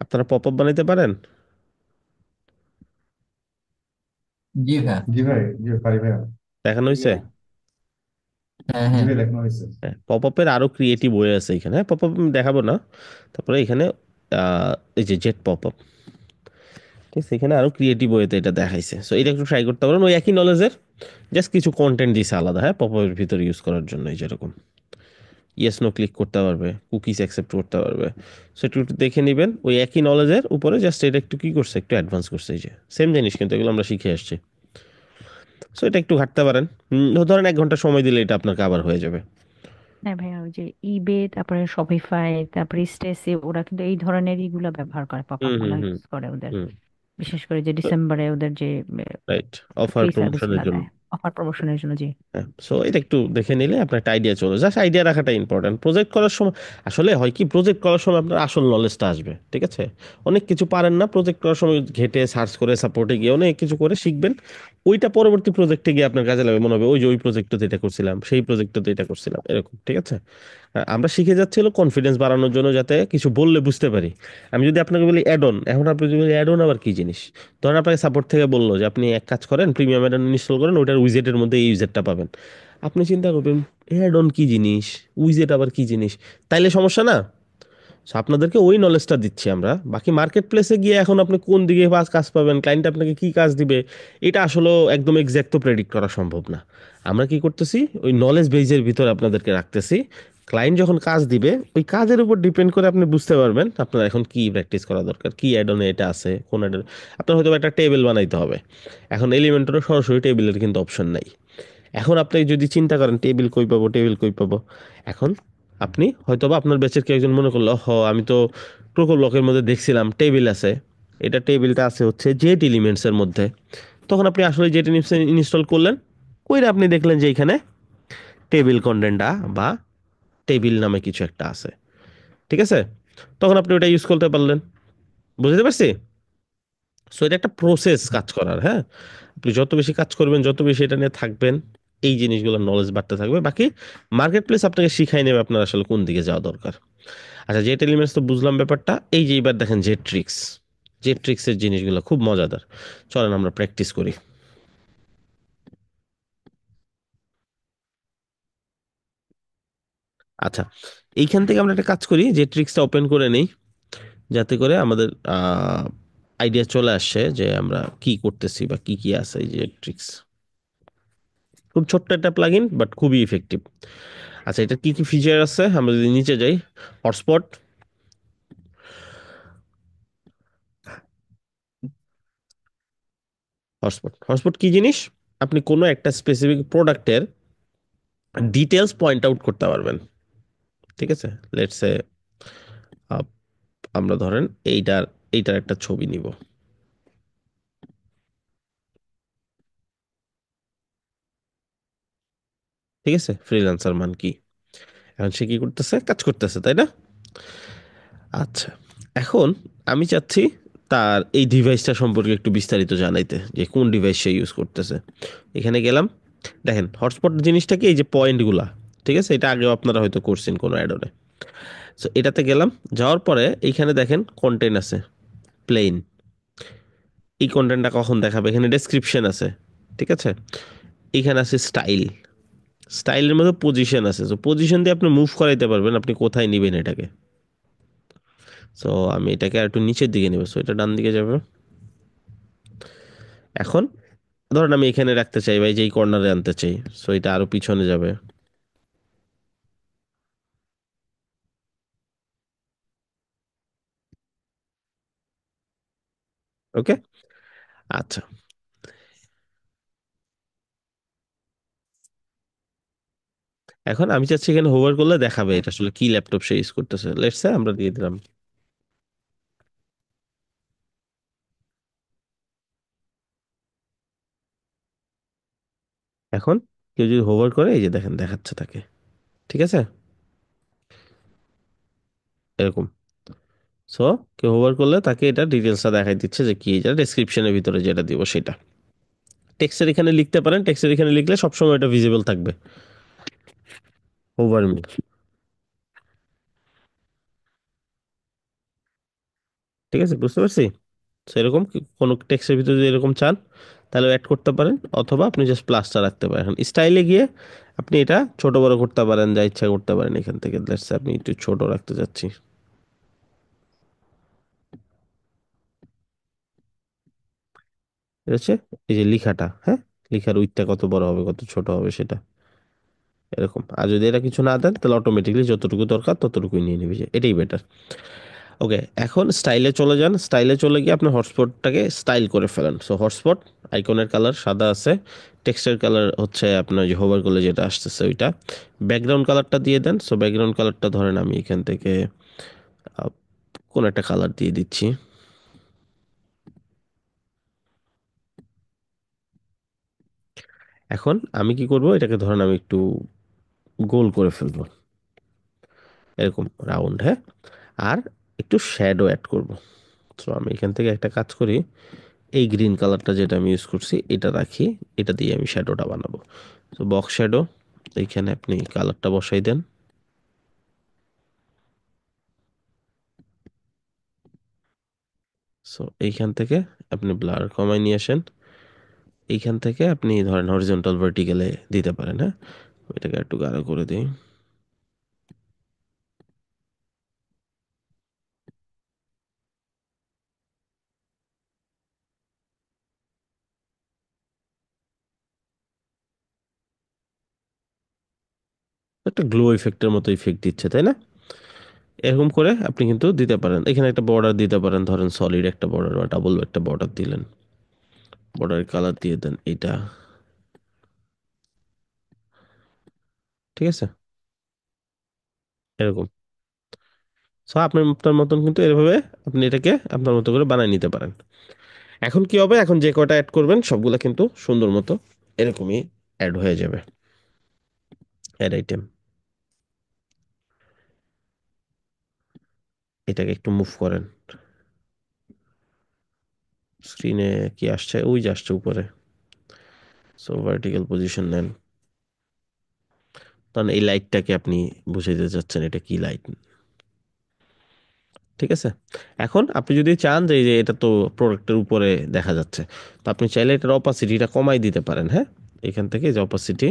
আপনারা পপ আপ বানাইতে পারেন? জি ভাইয়া। জি ভাই, জি পারি ভাইয়া। দেখানো হয়েছে? হ্যাঁ জি হ্যাঁ। ভাই, দেখানো হয়েছে। হ্যাঁ, পপ আপের আরো ক্রিয়েটিভ ওয়ে আছে এখানে। হ্যাঁ, পপ আপ দেখাবো না। তারপরে এখানে এই যে জেট পপ আপ, ঠিক আছে, এখানে আরো ক্রিয়েটিভ ওয়েতে এটা দেখাইছে। সো এটা একটু ট্রাই করতে পারেন, ওই একই নলেজের জাস্ট কিছু কন্টেন্ট দিছে আলাদা। হ্যাঁ, পপ আপের ভিতরে ইউজ করার জন্য এই যেরকম ইয়েস নো ক্লিক করতে পারবে, কুকিজ অ্যাকসেপ্ট করতে পারবে। সো একটু একটু দেখে নেবেন, ওই একই নলেজের উপরে জাস্ট এটা একটু কি করছে, একটু অ্যাডভান্স করছে। এই যে সেম জিনিস কিন্তু এগুলো আমরা শিখে আসছি। সো এটা একটু ঘাটতে পারেন। ধরেন 1 ঘন্টা সময় দিলে এটা আপনার কাভার হয়ে যাবে। হ্যাঁ ভাইয়া, ওই যে ইবে, তারপরে শপিফাই, তারপরে স্টেসি, ওরা কিন্তু এই ধরনের ইগুলো ব্যবহার করে, পপ আপ হুম হুম গুলা হুম ইউজ করে ওদের। হুম। বিশেষ করে যে ডিসেম্বরে ওদের যে রাইট, অফার ফ্রি সার্ভিস প্রমোশনের গুলা জন্য। দেয়, অফার প্রমোশনের জন্য। জি। হ্যাঁ, সো এটা একটু দেখে নিলে আপনার একটা আইডিয়া চলে, জাস্ট আইডিয়া রাখাটা ইম্পর্টেন্ট প্রজেক্ট করার সময়। আসলে হয় কি, প্রজেক্ট করার সময় আপনার আসল নলেজটা আসবে, ঠিক আছে? অনেক কিছু পারেন না, প্রজেক্ট করার সময় ঘেটে সার্চ করে সাপোর্টে গিয়ে অনেক কিছু করে শিখবেন। ওইটা পরবর্তী প্রজেক্টে গিয়ে আপনার কাজে লাগবে, মনে হবে ওই যে ওই প্রজেক্টটাতে এটা করছিলাম, সেই প্রজেক্টটাতে এটা করছিলাম, এরকম, ঠিক আছে? আমরা শিখে যাচ্ছি হলো কনফিডেন্স বাড়ানোর জন্য, যাতে কিছু বললে বুঝতে পারি। আমি যদি আপনাকে বলি অ্যাড অন, এখন আপনি যদি বলি অ্যাড অন আবার কি জিনিস, ধরেন আপনাকে সাপোর্ট থেকে বললো যে আপনি এক কাজ করেন, প্রিমিয়াম অ্যাড অন ইনস্টল করেন, ওটার উইজেটের মধ্যে এই উইজেটটা পাবেন। আপনি চিন্তা করবেন অ্যাড অন কি জিনিস, উইজেট আবার কি জিনিস, তাইলে সমস্যা না। So, আপনাদেরকে ওই নলেজটা দিচ্ছি আমরা। বাকি মার্কেট প্লেসে গিয়ে এখন আপনি কোন দিকে কাজ পাবেন, ক্লায়েন্ট আপনাকে কি কাজ দিবে, এটা আসলে একদম এক্সাক্ট তো প্রেডিক্ট করা সম্ভব না। আমরা কি করতেছি, ওই নলেজ বেজের ভিতরে আপনাদেরকে রাখতেছি। ক্লায়েন্ট যখন কাজ দিবে ওই কাজের উপর ডিপেন্ড করে আপনি বুঝতে পারবেন আপনার এখন কি প্র্যাকটিস করা দরকার, কি অ্যাড অনে এটা আছে, কোন অ্যাড। আপনার হয়তো একটা টেবিল বানাইতে হবে, এখন এলিমেন্টেরও সরাসরি টেবিলের কিন্তু অপশন নাই। এখন আপনি যদি চিন্তা করেন টেবিল কই পাবো, টেবিল কই পাবো, এখন আপনি হয়তোবা আপনার ব্যাচের কেউ একজন মনে করলো, আমি তো প্রকল্প ব্লকের মধ্যে দেখছিলাম টেবিল আছে, এটা টেবিলটা আছে হচ্ছে জেট এলিমেন্টস এর মধ্যে। তখন আপনি আসলে জেট এলিমেন্টস ইনস্টল করলেন, কইরা আপনি দেখলেন যে এখানে টেবিল কন্টেন্টটা বা টেবিল নামে কিছু একটা আছে, ঠিক আছে? তখন আপনি ওটা ইউজ করতে পারলেন। বুঝতে পারছি? সো এটা একটা প্রসেস কাজ করার। হ্যাঁ, আপনি যত বেশি কাজ করবেন, যত বেশি এটা নিয়ে থাকবেন, এই জিনিসগুলোর নলেজ বাড়তে থাকবে। বাকি মার্কেট প্লেস আপনাকে শিখাই নেবে আপনার আসলে কোন দিকে যাওয়া দরকার। আচ্ছা, জেট এলিমেন্টস তো বুঝলাম ব্যাপারটা। এই যে এবার দেখেন জেট্রিক্স, জেট্রিক্সের জিনিসগুলো খুব মজাদার। চলেন আমরা প্র্যাকটিস করি। আচ্ছা, এইখান থেকে আমরা একটা কাজ করি, জেট্রিক্সটা ওপেন করে নেই, যাতে করে আমাদের আইডিয়া চলে আসে যে আমরা কি করতেছি বা কি কি আছে। এই জেট্রিক্স খুব ছোট্ট একটা প্লাগইন, বাট খুবই ইফেক্টিভ। আচ্ছা, এটা কি কি ফিচার আছে আমরা যদি নিচে যাই, হটস্পট। হটস্পট, হটস্পট কি জিনিস, আপনি কোনো একটা স্পেসিফিক প্রোডাক্টের ডিটেলস পয়েন্ট আউট করতে পারবেন, ঠিক আছে? লেটস সে আমরা ধরেন এইটার এইটার একটা ছবি নিব, ঠিক আছে? ফ্রিল্যান্সার মান কি, এখন সে কি করতেছে, কাজ করতেছে, তাই না? আচ্ছা, এখন আমি চাচ্ছি তার এই ডিভাইসটা সম্পর্কে একটু বিস্তারিত জানাইতে, যে কোন ডিভাইস সে ইউজ করতেছে। এখানে গেলাম, দেখেন হটস্পট জিনিসটা কি, এই যে পয়েন্টগুলা, ঠিক আছে? এটা আগেও আপনারা হয়তো করছেন কোনো অ্যাডনে। সো এটাতে গেলাম, যাওয়ার পরে এইখানে দেখেন কন্টেন্ট আছে, প্লেন। এই কন্টেন্টটা কখন দেখাবে, এখানে ডেসক্রিপশন আছে, ঠিক আছে? এখানে আছে স্টাইল, স্টাইলের মধ্যে পজিশন আছে। সো পজিশন দিয়ে আপনি মুভ করাইতে পারবেন আপনি কোথায় নেবেন এটাকে। সো আমি এটাকে আর একটু নিচের দিকে নেব, সো এটা ডান দিকে যাবে। এখন ধরেন আমি এখানে রাখতে চাই ভাই, যে এই কর্নারে আনতে চাই, সো এটা আরো পিছনে যাবে। ওকে। আচ্ছা, এখন আমি চাচ্ছি এখানে হোভার করলে দেখাবে এটা আসলে কি ল্যাপটপ সে ইউজ করতেছে। লেটস সে আমরা দিয়ে দিলাম। এখন কেউ যদি হোভার করে, এই যে দেখেন দেখাচ্ছে তাকে, ঠিক আছে, এরকম। সো কেউ হোভার করলে তাকে এটা ডিটেলসটা দেখাই দিচ্ছে যে কি, এটা ডেসক্রিপশনের ভিতরে যেটা দিব সেটা। টেক্সটের এখানে লিখতে পারেন, টেক্সটের এখানে লিখলে সবসময় এটা ভিজিবল থাকবে, ওভার মি। ঠিক আছে, বুঝতে পারছি। সেরকম কোনো টেক্সটের ভিতরে যদি এরকম চান তাহলে অ্যাড করতে পারেন, অথবা আপনি জাস্ট প্লাসটা রাখতে পারেন। এখন স্টাইলে গিয়ে আপনি এটা ছোট বড় করতে পারেন, যা ইচ্ছা করতে পারেন। এখান থেকে লেটস সে আপনি একটু ছোট রাখতে চাচ্ছি, ঠিক আছে। এই যে লিখাটা, হ্যাঁ, লিখার উইথটা কত বড় হবে কত ছোট হবে সেটা, এরকম। আর যদি এটা কিছু না দেন তাহলে অটোমেটিকলি যতটুকু দরকার ততটুকুই নিয়ে নিবি, যে এটাই বেটার। ওকে, এখন স্টাইলে চলে যান। স্টাইলে চলে গিয়ে আপনি হটস্পটটাকে স্টাইল করে ফেলেন। সো হটস্পট আইকনের কালার সাদা আছে, টেক্সটের কালার হচ্ছে আপনার যে হোভার করলে যেটা আসতেছে ওইটা। ব্যাকগ্রাউন্ড কালারটা দিয়ে দেন। সো ব্যাকগ্রাউন্ড কালারটা ধরেন আমি এখান থেকে আহ, কোন একটা কালার দিয়ে দিচ্ছি। এখন আমি কি করব, এটাকে ধরেন আমি একটু গোল করে ফেলবো, এরকম রাউন্ড, হ্যাঁ। আর একটু শ্যাডো অ্যাড করব। তো আমি এখান থেকে একটা কাজ করি, এই গ্রিন কালারটা যেটা আমি ইউজ করছি এটা রাখি, এটা দিয়ে আমি শ্যাডোটা বানাবো। তো বক্স শ্যাডো, এইখানে আপনি কালারটা বসাই দেন। সো এইখান থেকে আপনি ব্লার কমাই নিয়ে আসেন। এইখান থেকে আপনি ধরেন হরিজন্টাল ভার্টিক্যালে দিতে পারেন, হ্যাঁ। এটাকে একটু গাঢ় করে দিই। একটা গ্লো ইফেক্টের মতো ইফেক্ট দিচ্ছে, তাই না? এরকম করে আপনি কিন্তু দিতে পারেন। এখানে একটা বর্ডার দিতে পারেন, ধরেন সলিড একটা বর্ডার বা ডাবল একটা বর্ডার দিলেন। বর্ডারের কালার দিয়ে দেন এইটা, ঠিক আছে, এরকম। সো আপনার আপনার মতন কিন্তু এভাবে আপনি এটাকে আপনার মতো করে বানিয়ে নিতে পারেন। এখন কি হবে, এখন যে কয়টা অ্যাড করবেন সবগুলা কিন্তু সুন্দর মতো এরকমই অ্যাড হয়ে যাবে। অ্যাড আইটেম, এটাকে একটু মুভ করেন। স্ক্রিনে কি আসছে, ওই যে আসছে উপরে। সো ভার্টিক্যাল পজিশন নেন। কারণ এই লাইটটাকে আপনি বুঝাইতে চাচ্ছেন এটা কি লাইট, ঠিক আছে। এখন আপনি যদি চান যে এই যে এটা তো প্রোডাক্টের উপরে দেখা যাচ্ছে, তো আপনি চাইলে এটার অপাসিটিটা কমাই দিতে পারেন, হ্যাঁ। এখান থেকে যে অপাসিটি,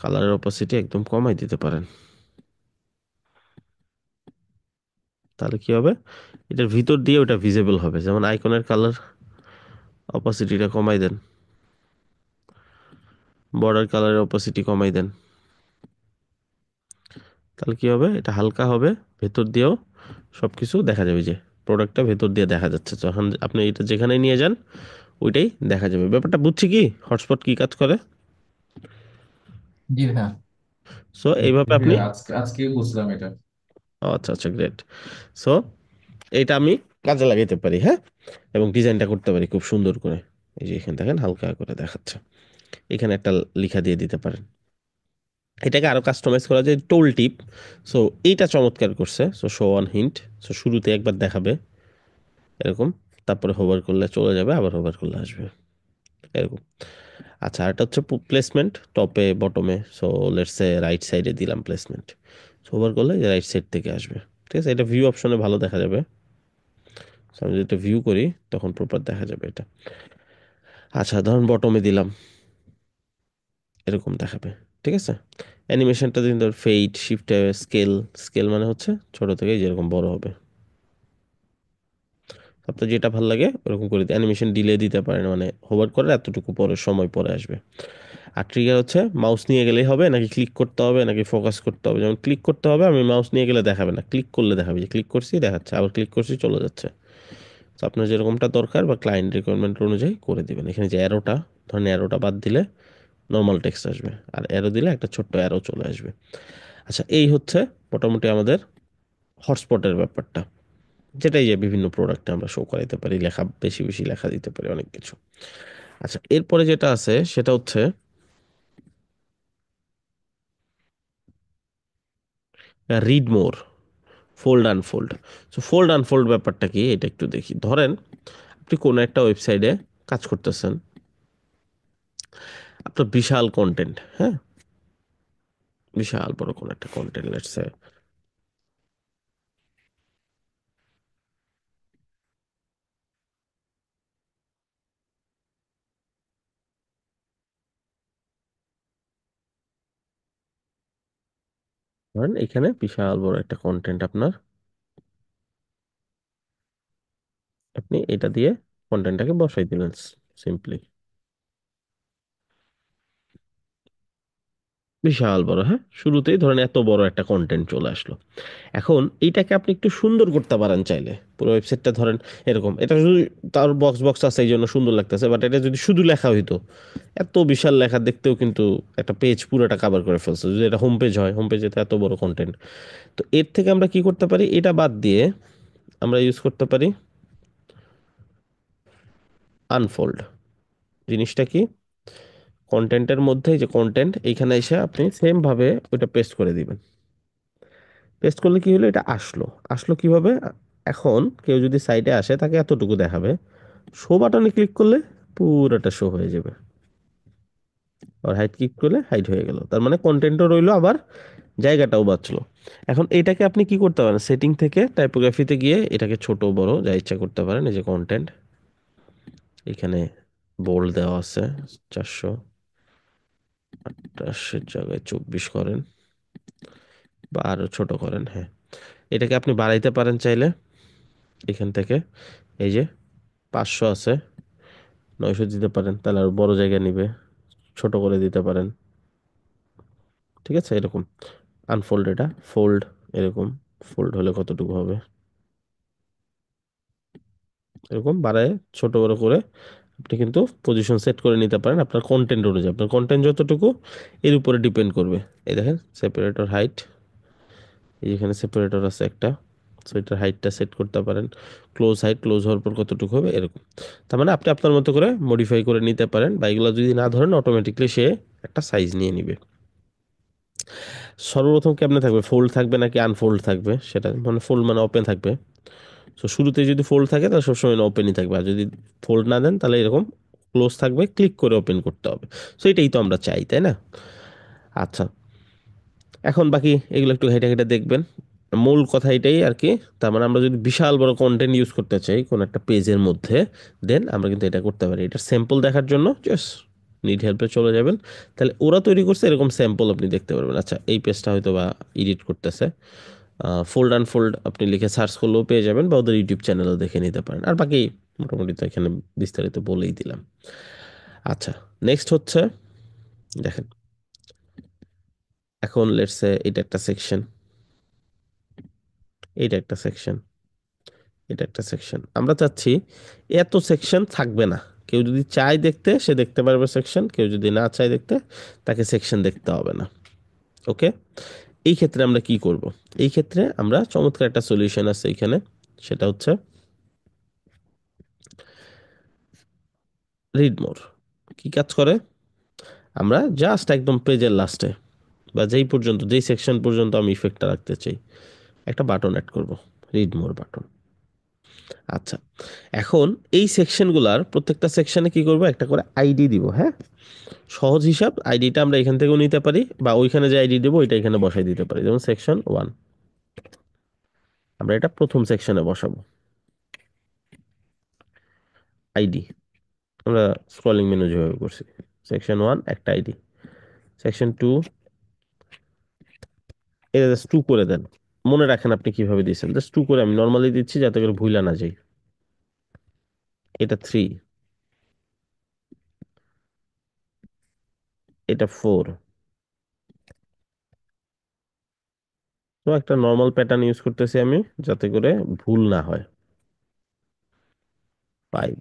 কালারের অপাসিটি একদম কমাই দিতে পারেন। তাহলে কি হবে, এটার ভিতর দিয়ে ওটা ভিজিবল হবে। যেমন আইকনের কালার অপাসিটিটা কমাই দেন, বর্ডার কালারের অপাসিটি কমাই দেন। তাহলে কি হবে, এটা হালকা হবে, ভেতর দিয়েও সবকিছু দেখা যাবে, যে প্রোডাক্টটা ভেতর দিয়ে দেখা যাচ্ছে। যখন আপনি এটা যেখানে নিয়ে যান ওইটাই দেখা যাবে। ব্যাপারটা বুঝছি কি, হটস্পট কি কাজ করে। জি ভাইয়া। সো এইভাবে জি আপনি, ভাইয়া, আজকে আজকেই বুঝলাম এটা। আচ্ছা আচ্ছা, গ্রেট। সো এইটা আমি কাজে লাগাইতে পারি, হ্যাঁ, এবং ডিজাইনটা করতে পারি খুব সুন্দর করে। এই যে এখানে দেখেন হালকা করে দেখাচ্ছে, এখানে একটা লেখা দিয়ে দিতে পারেন। এটাকে আরো কাস্টমাইজ করা যায়, টোল টিপ। সো এইটা চমৎকার করছে। So show on hint, so শুরুতে একবার দেখাবে এরকম, তারপরে হোভার করলে চলে যাবে, আবার হোভার করলে আসবে, এরকম। আচ্ছা, আর এটা হচ্ছে প্লেসমেন্ট, টপে বটমে। সো লেটস সে রাইট সাইডে দিলাম প্লেসমেন্ট। সো হোভার করলে রাইট সাইড থেকে আসবে, ঠিক আছে। এটা ভিউ অপশনে ভালো দেখা যাবে। So আমি যদি এটা ভিউ করি তখন প্রপার দেখা যাবে এটা। আচ্ছা, ধরুন বটমে দিলাম, এরকম দেখাবে, ঠিক আছে। অ্যানিমেশনটা দিন, ধর ফেড শিফট স্কেল। স্কেল মানে হচ্ছে ছোট থেকে যেরকম বড় হবে, আপনার যেটা ভালো লাগে ওরকম করে অ্যানিমেশন ডিলে দিতে পারেন, মানে হোভার করে এতটুকু পরে সময় পরে আসবে। আর ট্রিগার হচ্ছে মাউস নিয়ে গেলেই হবে নাকি ক্লিক করতে হবে নাকি ফোকাস করতে হবে। যেমন ক্লিক করতে হবে, আমি মাউস নিয়ে গেলে দেখাবে না, ক্লিক করলে দেখাবে, যে ক্লিক করছি দেখাচ্ছে, আবার ক্লিক করছি চলে যাচ্ছে, তো আপনার যেরকমটা দরকার বা ক্লায়েন্ট রিকোয়ারমেন্ট অনুযায়ী করে দিবেন। এখানে যে অ্যারোটা, ধরেন অ্যারোটা বাদ দিলে নর্মাল টেক্সট আসবে, আর অ্যারো দিলে একটা ছোট্ট অ্যারো চলে আসবে। আচ্ছা, এই হচ্ছে মোটামুটি আমাদের হটস্পটের ব্যাপারটা, যেটাই যে বিভিন্ন প্রোডাক্টে আমরা শো করাইতে পারি, লেখা বেশি বেশি লেখা দিতে পারি, অনেক কিছু। আচ্ছা, এরপরে যেটা আছে সেটা হচ্ছে read more, fold unfold. So fold unfold ব্যাপারটা কি এটা একটু দেখি। ধরেন আপনি কোনো একটা ওয়েবসাইটে কাজ করতেছেন, আপনার বিশাল কন্টেন্ট, হ্যাঁ, বিশাল বড় কোনো একটা কন্টেন্ট, লেটস সে ধরেন এখানে বিশাল বড় একটা কন্টেন্ট আপনার, আপনি এটা দিয়ে কন্টেন্টটাকে বসাই দিলেন সিম্পলি, বিশাল বড়, হ্যাঁ, শুরুতেই ধরেন এত বড় একটা কন্টেন্ট চলে আসলো। এখন এইটাকে আপনি একটু সুন্দর করতে পারেন চাইলে, পুরো ওয়েবসাইটটা ধরেন এরকম, এটা শুধু তার বক্স বক্স আছে এই জন্য সুন্দর লাগতেছে, বাট এটা যদি শুধু লেখা হইতো, এত বিশাল লেখা দেখতেও কিন্তু একটা পেজ পুরোটা কাভার করে ফেলছে। যদি এটা হোম পেজ হয়, হোম পেজে তো এত বড় কন্টেন্ট। তো এর থেকে আমরা কি করতে পারি, এটা বাদ দিয়ে আমরা ইউজ করতে পারি আনফোল্ড। জিনিসটা কি, কন্টেন্টের মধ্যে যে কন্টেন্ট, এইখানে এসে আপনি সেম ভাবে ওইটা পেস্ট করে দিবেন। পেস্ট করলে কি হলো, এটা আসলো। আসলো কিভাবে, এখন কেউ যদি সাইটে আসে তাকে এতটুকু দেখাবে, শো বাটনে ক্লিক করলে পুরোটা শো হয়ে যাবে, আর হাইড ক্লিক করলে হাইড হয়ে গেল। তার মানে কন্টেন্টও রইলো, আবার জায়গাটাও বাঁচলো। এখন এটাকে আপনি কি করতে পারেন, সেটিং থেকে টাইপোগ্রাফিতে গিয়ে এটাকে ছোট বড় যা ইচ্ছা করতে পারেন। এই যে কন্টেন্ট, এখানে বোল্ড দেওয়া আছে, 428 জায়গায় 24 করেন, বা আরো ছোট করেন, হ্যাঁ। এটাকে আপনি বাড়াইতে পারেন চাইলে এখান থেকে, এই যে 500 আছে, 900 দিতে পারেন, তাহলে আর বড় জায়গা নিবে। ছোট করে দিতে পারেন, ঠিক আছে, এরকম। আনফোল্ড, এটা ফোল্ড, এরকম ফোল্ড হলে কতটুকু হবে, এরকম বাড়ায় ছোট বড় করে আপনি কিন্তু পজিশন সেট করে নিতে পারেন আপনার কন্টেন্ট অনুযায়ী। আপনার কন্টেন্ট যতটুকু এর উপরে ডিপেন্ড করবে। এই দেখেন সেপারেটর হাইট, এই যেখানে সেপারেটর আছে একটা, সো এটার হাইটটা সেট করতে পারেন। ক্লোজ হাইট, ক্লোজ হওয়ার পর কতটুকু হবে, এরকম। তার মানে আপনি আপনার মতো করে মডিফাই করে নিতে পারেন, বা এগুলো যদি না ধরেন অটোমেটিকলি সে একটা সাইজ নিয়ে নিবে। সর্বপ্রথম কেমনে থাকবে, ফোল্ড থাকবে নাকি আনফোল্ড থাকবে, সেটা মানে ফোল্ড মানে ওপেন থাকবে। সো শুরুতে যদি ফোল্ড থাকে তাহলে সবসময় ওপেনই থাকবে, আর যদি ফোল্ড না দেন তাহলে এরকম ক্লোজ থাকবে, ক্লিক করে ওপেন করতে হবে। সো এটাই তো আমরা চাই, তাই না? আচ্ছা, এখন বাকি এগুলো একটু ঘেটে ঘেটে দেখবেন। মূল কথা এটাই আর কি। তার মানে আমরা যদি বিশাল বড় কন্টেন্ট ইউজ করতে চাই কোন একটা পেজের মধ্যে, দেন আমরা কিন্তু এটা করতে পারি। এটার স্যাম্পল দেখার জন্য জাস্ট নিড হেল্পে চলে যাবেন, তাহলে ওরা তৈরি করছে এরকম স্যাম্পল আপনি দেখতে পারবেন। আচ্ছা, এই পেজটা হয়তো বা এডিট করতেছে, ফোল্ড আনফোল্ড আপনি লিখে সার্চ করলেও পেয়ে যাবেন, বা ওদের ইউটিউব চ্যানেলও দেখে নিতে পারেন। আর বাকি মোটামুটি তো এখানে বিস্তারিত বলেই দিলাম। আচ্ছা, নেক্সট হচ্ছে, দেখেন এখন লেটস সে এটা একটা সেকশন, এইটা একটা সেকশন, এটা একটা সেকশন। আমরা চাচ্ছি এত সেকশন থাকবে না। কেউ যদি চায় দেখতে সে দেখতে পারবে সেকশন, কেউ যদি না চায় দেখতে তাকে সেকশন দেখতে হবে না। ওকে, এই ক্ষেত্রে আমরা কি করব? এই ক্ষেত্রে আমরা চমৎকার একটা সলিউশন আছে এখানে, সেটা হচ্ছে রিড মোর। কি কাজ করে, আমরা জাস্ট একদম পেজের লাস্টে বা যেই পর্যন্ত, যেই সেকশন পর্যন্ত আমি ইফেক্টটা রাখতে চাই, একটা বাটন অ্যাড করব, রিড মোর বাটন। আচ্ছা, এখন এই সেকশনগুলার প্রত্যেকটা সেকশনে কি করব, একটা করে আইডি দিব, হ্যাঁ। সহজ হিসাব, আইডিটা আমরা এখান থেকেও নিতে পারি, বা ওইখানে যে আইডি দেবো ওইটা এখানে বসাই দিতে পারি। যেমন সেকশন 1, আমরা এটা প্রথম সেকশনে বসাবো, আইডি। আমরা স্ক্রলিং মেনু যেভাবে করছি, সেকশন 1 একটা আইডি, সেকশন 2, এটা জাস্ট 2 করে দেন। মনে রাখেন আপনি কিভাবে দিয়েছেন, জাস্ট 2 করে আমি নর্মালি দিচ্ছি যাতে করে ভুলা না যাই। এটা 3, এটা 4। তো একটা নর্মাল প্যাটার্ন ইউজ করতেছি আমি, যাতে করে ভুল না হয়। ফাইভ।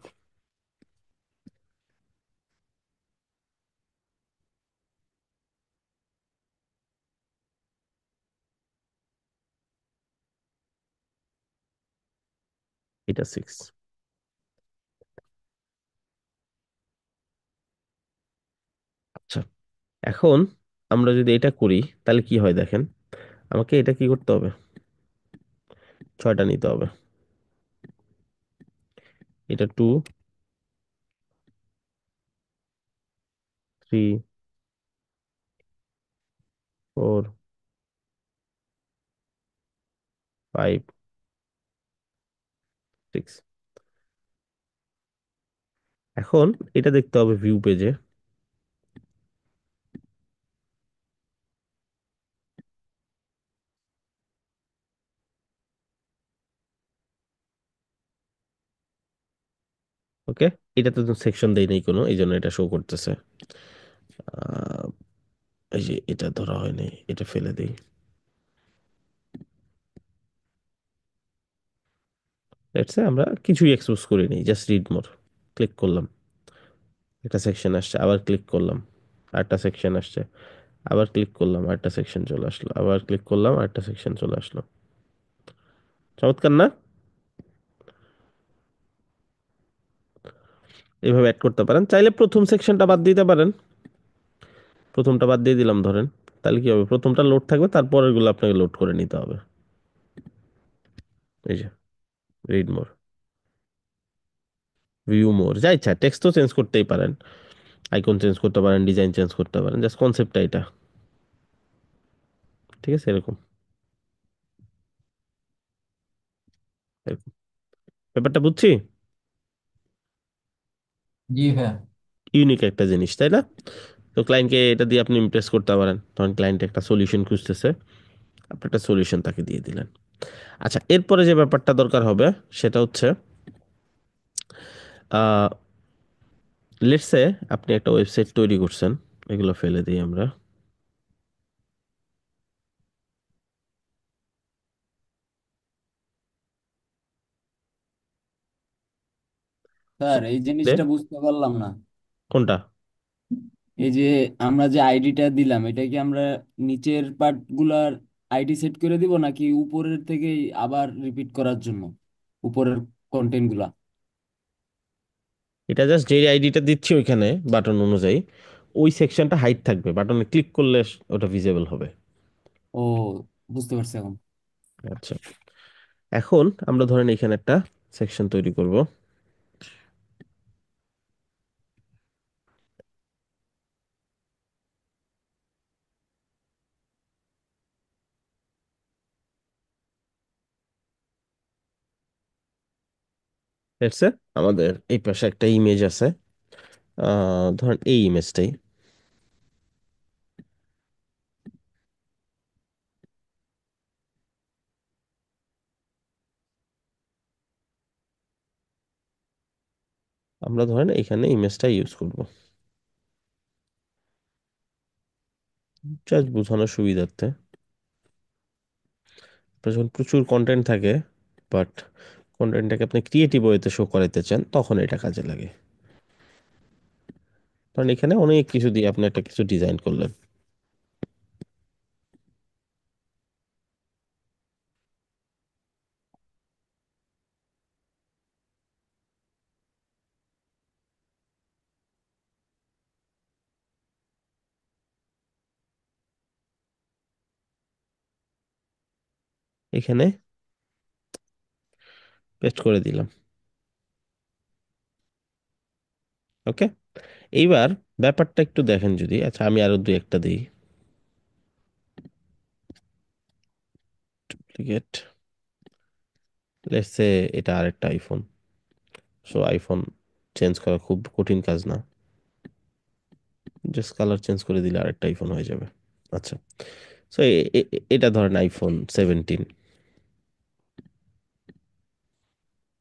এটা সিক্স। আচ্ছা, এখন আমরা যদি এটা করি তাহলে কি হয় দেখেন, আমাকে এটা কি করতে হবে, ছয়টা নিতে হবে। এটা two, three, four, five, six. এখন এটা দেখতে হবে ভিউ পেজে। ওকে, এটাতে তো সেকশন দেই নাই কোনো, এই জন্য এটা শো করতেছে। আহ, এই যে এটা ধরা হয়নি, এটা ফেলে দিই। লেটস সে আমরা কিছুই এক্সপোজ করিনি, জাস্ট রিড মোর। ক্লিক করলাম, একটা সেকশন আসছে, আবার ক্লিক করলাম, আরেকটা সেকশন আসছে, আবার ক্লিক করলাম, আরেকটা সেকশন চলে আসলো, আবার ক্লিক করলাম, আরেকটা সেকশন চলে আসলো। চমৎকার না? এইভাবে অ্যাড করতে পারেন, চাইলে প্রথম সেকশনটা বাদ দিতে পারেন। প্রথমটা বাদ দিয়ে দিলাম ধরেন, তাহলে কি হবে, প্রথমটা লোড থাকবে, তারপরের গুলো আপনাকে লোড করে নিতে হবে। এই যে রিড মোর, ভিউ মোর, যা ইচ্ছা টেক্সটও চেঞ্জ করতেই পারেন, আইকন চেঞ্জ করতে পারেন, ডিজাইন চেঞ্জ করতে পারেন, জাস্ট কনসেপ্টটা এটা। ঠিক আছে, এরকম এরকম ব্যাপারটা বুঝছি। জি ভাইয়া। ইউনিক একটা জিনিস, তাই না? তো ক্লায়েন্টকে এটা দিয়ে আপনি ইমপ্রেস করতে পারেন, তখন ক্লায়েন্ট একটা সলিউশন খুঁজতেছে, আপনি একটা সলিউশন তাকে দিয়ে দিলেন। আচ্ছা, এরপরে যে ব্যাপারটা দরকার হবে সেটা হচ্ছে, লেটস সে আপনি একটা ওয়েবসাইট তৈরি করছেন, এগুলো ফেলে দিই আমরা। So, স্যার এই লে জিনিসটা বুঝতে পারলাম না। কোনটা? এই যে আমরা যে আইডিটা দিলাম, এটা কি আমরা নিচের পার্ট গুলার আইডি সেট করে দিব নাকি উপরের থেকে আবার রিপিট করার জন্য উপরের কন্টেন্ট গুলা? এটা জাস্ট যে আইডিটা দিচ্ছি ওইখানে বাটন অনুযায়ী ওই সেকশনটা হাইড থাকবে, বাটনে ক্লিক করলে ওটা ভিজিবল হবে। ও, বুঝতে পারছি এখন। আচ্ছা, এখন আমরা ধরেন এখানে একটা সেকশন তৈরি করব। লেটস সে আমাদের এই পাশে একটা ইমেজ আছে, ধরেন এই ইমেজটাই আমরা ধরেন এখানে ইমেজটা ইউজ করব, জাস্ট বোঝানোর সুবিধার্থে। আপনার যখন প্রচুর কন্টেন্ট থাকে, বাট কন্টেন্টটাকে আপনি ক্রিয়েটিভ ওয়েতে শো করাতে চান, তখন এটা কাজে লাগে। কারণ এখানে অনেক কিছু দিয়ে আপনি একটা কিছু ডিজাইন করলেন। এখানে পেস্ট করে দিলাম। ওকে, এইবার ব্যাপারটা একটু দেখেন যদি, আচ্ছা আমি আরো দুই একটা দিই। ডুপ্লিকেট, লেটস সে এটা আরেকটা আইফোন। সো আইফোন চেঞ্জ করা খুব কঠিন কাজ না, জাস্ট কালার চেঞ্জ করে দিলে আরেকটা আইফোন হয়ে যাবে। আচ্ছা, সো এটা ধরেন iPhone 17,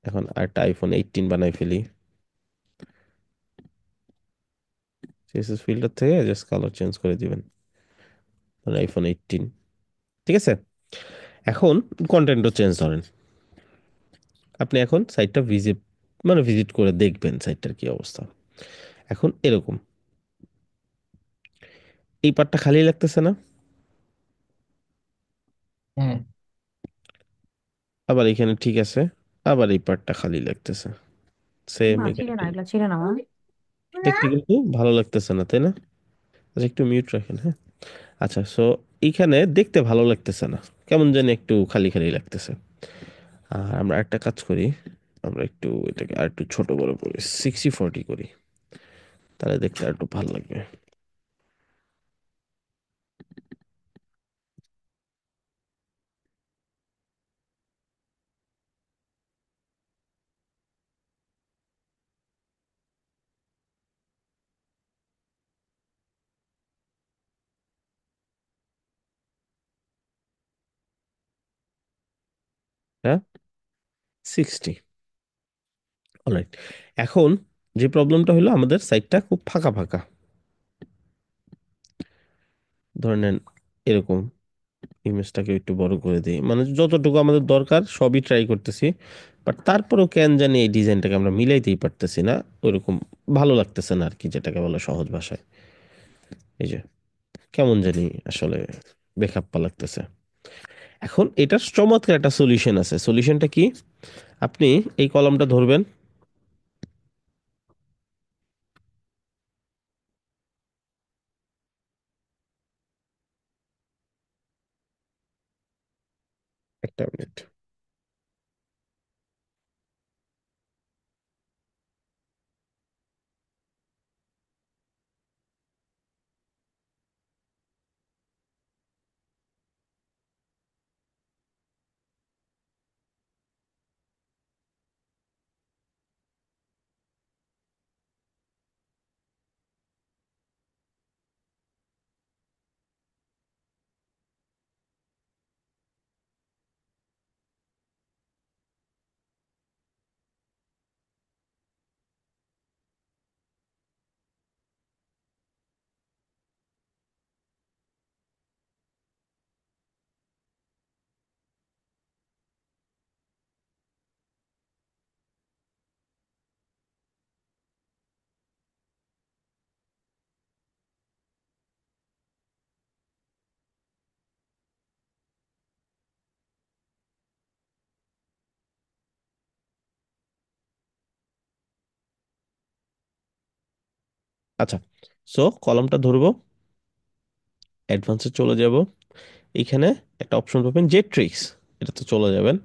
এখন আরেকটা iPhone 18 বানাই ফেলি। সিএসএস ফিল্টার থেকে জাস্ট কালার চেঞ্জ করে দিবেন, ধরেন iPhone 18। ঠিক আছে, এখন কন্টেন্টও চেঞ্জ ধরেন, আপনি এখন সাইটটা মানে ভিজিট করে দেখবেন সাইটটার কি অবস্থা। এখন এরকম এই পার্টটা খালি লাগতেছে না, হ্যাঁ। আবার এখানে ঠিক আছে, আবার এই পার্টটা খালি লাগতেছে, সেম না ছিল এখানে না, খালি। এগুলো ছিল না মা। দেখতে কিন্তু ভালো লাগতেছে না, তাই না? আচ্ছা একটু মিউট রাখেন, হ্যাঁ। আচ্ছা, সো এইখানে দেখতে ভালো লাগতেছে না, কেমন জানি একটু খালি খালি লাগতেছে। আর আমরা একটা কাজ করি, আমরা একটু এটাকে আর একটু ছোট বড় করি, 60-40 করি, তাহলে দেখতে আর একটু ভালো লাগবে। হ্যাঁ, 60। অলরাইট। এখন যে প্রবলেমটা হলো, আমাদের সাইটটা খুব ফাঁকা ফাঁকা, ধরে নেন এরকম। ইমেজটাকে একটু বড় করে দিই, মানে যতটুকু আমাদের দরকার সবই ট্রাই করতেছি, বাট তারপরেও কেন জানি এই ডিজাইনটাকে আমরা মিলাইতেই পারতেছি না, ওইরকম ভালো লাগতেছে না আর কি, যেটাকে বলে সহজ ভাষায়। এই যে কেমন জানি আসলে বেখাপ্পা লাগতেছে। এখন এটার চমৎকার একটা সলিউশন আছে। সলিউশনটা কি? আপনি এই কলমটা ধরবেন, একটা মিনিট। আচ্ছা, সো কলমটা ধরবো, অ্যাডভান্সে চলে যাব, এখানে একটা অপশন পাবেন জেট্রিক্স, এটাতে চলে যাবেন।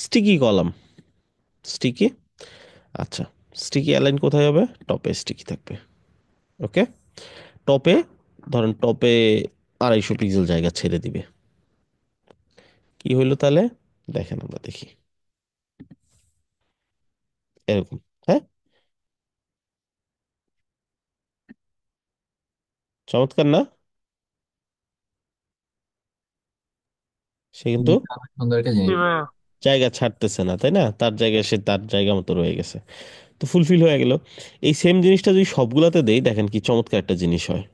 Sticky column, sticky. আচ্ছা, স্টিকি অ্যালাইন কোথায় হবে? টপে স্টিকি থাকবে। ওকে, টপে, ধরেন টপে 250 পিক্সেল জায়গা ছেড়ে দিবে। কি হইলো তাহলে? দেখেন, আমরা দেখি এরকম। হ্যাঁ, চমৎকার না? সে কিন্তু সুন্দর একটা জিনিস। জায়গা ছাড়তেছে না, তাই না? তার জায়গায় সে তার জায়গা মতো রয়ে গেছে, তো ফুলফিল হয়ে গেল। এই সেম জিনিসটা যদি সবগুলাতে দেই, দেখেন কি চমৎকার একটা জিনিস হয়।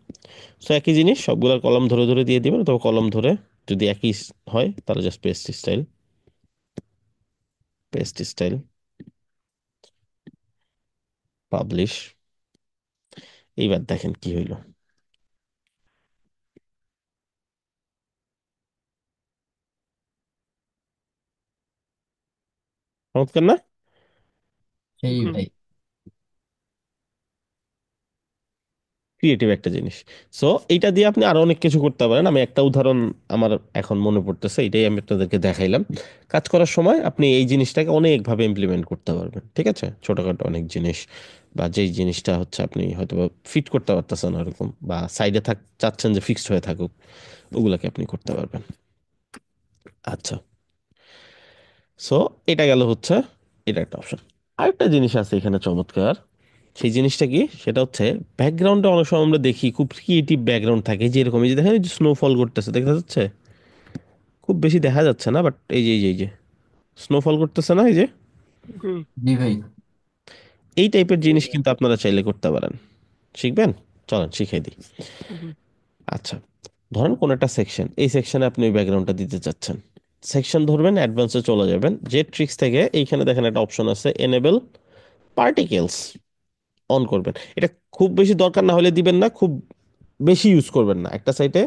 সো একই জিনিস সবগুলার কলম ধরে ধরে দিয়ে দিবেন, তবে কলম ধরে যদি একই হয় তাহলে just paste style, paste style, publish. এইবার দেখেন কি হইলো, চমৎকার না? সেই ভাই। ক্রিয়েটিভ একটা জিনিস। সো এইটা দিয়ে আপনি আরো অনেক কিছু করতে পারেন। আমি একটা উদাহরণ আমার এখন মনে পড়তেছে, এটাই আমি আপনাদেরকে দেখাইলাম। কাজ করার সময় আপনি এই জিনিসটাকে অনেকভাবে ইমপ্লিমেন্ট করতে পারবেন, ঠিক আছে? ছোটখাটো অনেক জিনিস, বা যেই জিনিসটা হচ্ছে আপনি হয়তো ফিট করতে পারতেছেন না এরকম, বা সাইডে চাচ্ছেন যে ফিক্সড হয়ে থাকুক, ওগুলাকে আপনি করতে পারবেন। আচ্ছা, সো এটা গেল হচ্ছে, এটা একটা অপশন। আরেকটা জিনিস আছে এখানে চমৎকার, সেই জিনিসটা কি? সেটা হচ্ছে ব্যাকগ্রাউন্ডে অনেক সময় আমরা দেখি খুব ক্রিয়েটিভ ব্যাকগ্রাউন্ড থাকে, যেরকম এই যে দেখেন, এই যে স্নোফল করতেছে, দেখা যাচ্ছে? খুব বেশি দেখা যাচ্ছে না, বাট এই যে স্নোফল করতেছে না, এই যে জি ভাই। এই টাইপের জিনিস কিন্তু আপনারা চাইলে করতে পারেন। শিখবেন? চলেন শিখাই দিই। আচ্ছা, ধরেন কোন একটা সেকশন, এই সেকশনে আপনি ওই ব্যাকগ্রাউন্ডটা দিতে চাচ্ছেন। সেকশন ধরবেন, অ্যাডভান্সে চলে যাবেন, জেট ট্রিক্স থেকে এইখানে দেখেন একটা অপশন আছে, এনেবল পার্টিকেলস অন করবেন। এটা খুব বেশি দরকার না হলে দিবেন না, খুব বেশি ইউজ করবেন না। একটা সাইটে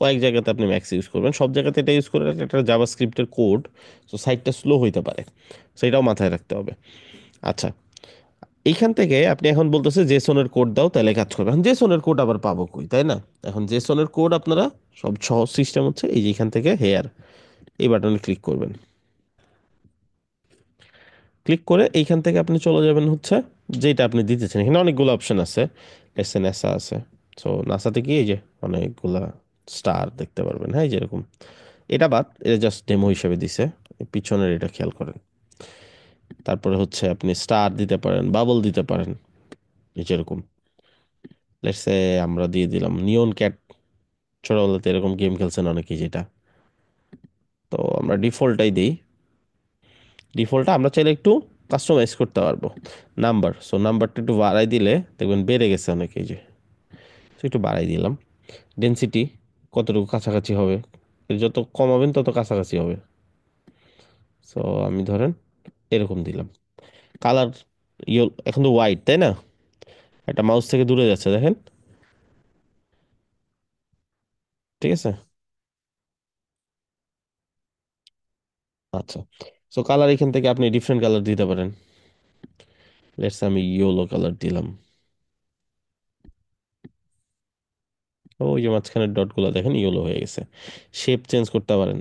কয়েক জায়গাতে আপনি ম্যাক্স ইউজ করবেন, সব জায়গাতে এটা ইউজ করে একটা জাভাস্ক্রিপ্টের কোড, তো সাইটটা স্লো হইতে পারে, সেটাও মাথায় রাখতে হবে। আচ্ছা, এইখান থেকে আপনি এখন বলতেছে জেসনের কোড দাও তাহলে কাজ করবে। এখন জেসনের কোড আবার পাবো কই, তাই না? এখন জেসনের কোড আপনারা সব সহজ সিস্টেম হচ্ছে এই যে এখান থেকে হেয়ার এই বাটনে ক্লিক করবেন। ক্লিক করে এইখান থেকে আপনি চলে যাবেন হচ্ছে যেটা আপনি দিতেছেন। এখানে অনেকগুলো অপশন আছে, এস এন এসা আছে। সো নাসাতে গিয়ে এই যে অনেকগুলা স্টার দেখতে পারবেন, হ্যাঁ যেরকম। এটা বাদ, এটা জাস্ট ডেমো হিসেবে দিছে, পিছনের এটা খেয়াল করেন। তারপরে হচ্ছে আপনি স্টার দিতে পারেন, বাবল দিতে পারেন, এই যেরকম লেটস সে আমরা দিয়ে দিলাম নিয়ন ক্যাট। ছোটবেলাতে এরকম গেম খেলছেন অনেকেই, যেটা তো আমরা ডিফল্টটাই দিই। ডিফল্টটা আমরা চাইলে একটু কাস্টমাইজ করতে পারবো। নাম্বার, সো নাম্বারটা একটু বাড়াই দিলে দেখবেন বেড়ে গেছে অনেকেই, যে তো একটু বাড়াই দিলাম। ডেনসিটি কতটুকু কাছাকাছি হবে, এর যত কমাবেন তত কাছাকাছি হবে। সো আমি ধরেন এরকম দিলাম। কালার ইয়েলো, এখন তো হোয়াইট তাই না, একটা মাউস থেকে দূরে যাচ্ছে দেখেন, ঠিক আছে। আচ্ছা, সো কালার এখান থেকে আপনি ডিফারেন্ট কালার দিতে পারেন। লেটস আমি ইয়েলো কালার দিলাম। ওই যে মাঝখানের ডটগুলো দেখেন ইয়েলো হয়ে গেছে। শেপ চেঞ্জ করতে পারেন,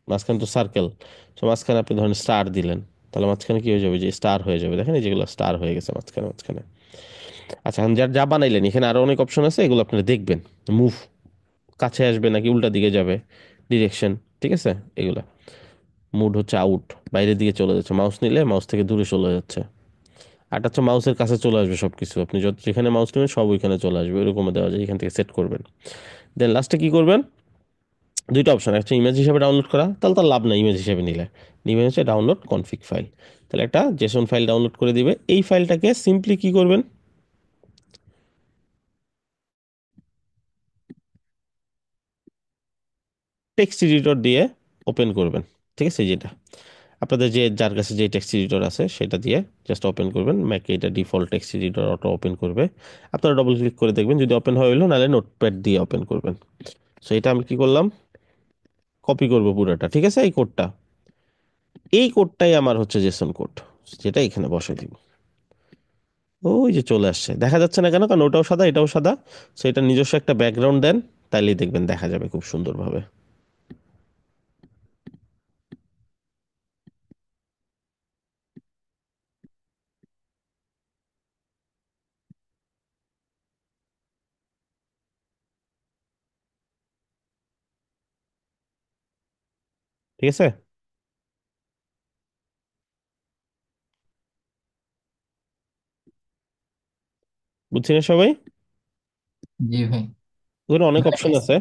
মাঝখানে তো সার্কেল, তো মাঝখানে আপনি ধরেন স্টার দিলেন, তাহলে মাঝখানে কি হয়ে যাবে, যে স্টার হয়ে যাবে, দেখেন এই যেগুলো স্টার হয়ে গেছে মাঝখানে মাঝখানে। আচ্ছা, এখন যা যা বানাইলেন এখানে আরো অনেক অপশন আছে, এগুলো আপনারা দেখবেন। মুভ, কাছে আসবে নাকি উল্টা দিকে যাবে, ডিরেকশন, ঠিক আছে এগুলা। মুড হচ্ছে আউট, বাইরের দিকে চলে যাচ্ছে, মাউস নিলে মাউস থেকে দূরে চলে যাচ্ছে। আর হচ্ছে মাউসের কাছে চলে আসবে সবকিছু, আপনি যত যেখানে মাউস নেবেন সব ওইখানে চলে আসবে, এরকম দেওয়া যায়, এখান থেকে সেট করবেন। দেন লাস্টে কি করবেন, দুইটা অপশন, একটা ইমেজ হিসেবে ডাউনলোড করা, তাহলে তার লাভ নাই ইমেজ হিসেবে নিলে, নিবেন হচ্ছে ডাউনলোড কনফিগ ফাইল। তাহলে একটা জেসন ফাইল ডাউনলোড করে দিবে। এই ফাইলটাকে সিম্পলি কি করবেন, টেক্সট এডিটর দিয়ে ওপেন করবেন, ঠিক আছে। যেটা আপনাদের যে যার কাছে যে টেক্সট এডিটর আছে সেটা দিয়ে জাস্ট ওপেন করবেন। ম্যাকে এটা default text editor auto open করবে, আপনারা ডবল ক্লিক করে দেখবেন যদি ওপেন হয়ে হলো, নাহলে নোটপ্যাড দিয়ে ওপেন করবেন। সো এটা আমি কি করলাম, কপি করব পুরোটা, ঠিক আছে। এই কোডটা, এই কোডটাই আমার হচ্ছে জেসন কোড, যেটা এখানে বসে দিব। ওই যে চলে আসছে, দেখা যাচ্ছে না কেন, কারণ ওটাও সাদা এটাও সাদা। সো এটা নিজস্ব একটা ব্যাকগ্রাউন্ড দেন, তাইলেই দেখবেন দেখা যাবে খুব সুন্দরভাবে। ঠিক আছে, বুঝছি না সবাই? জি ভাই। ওখানে অনেক ভাই অপশন আছে।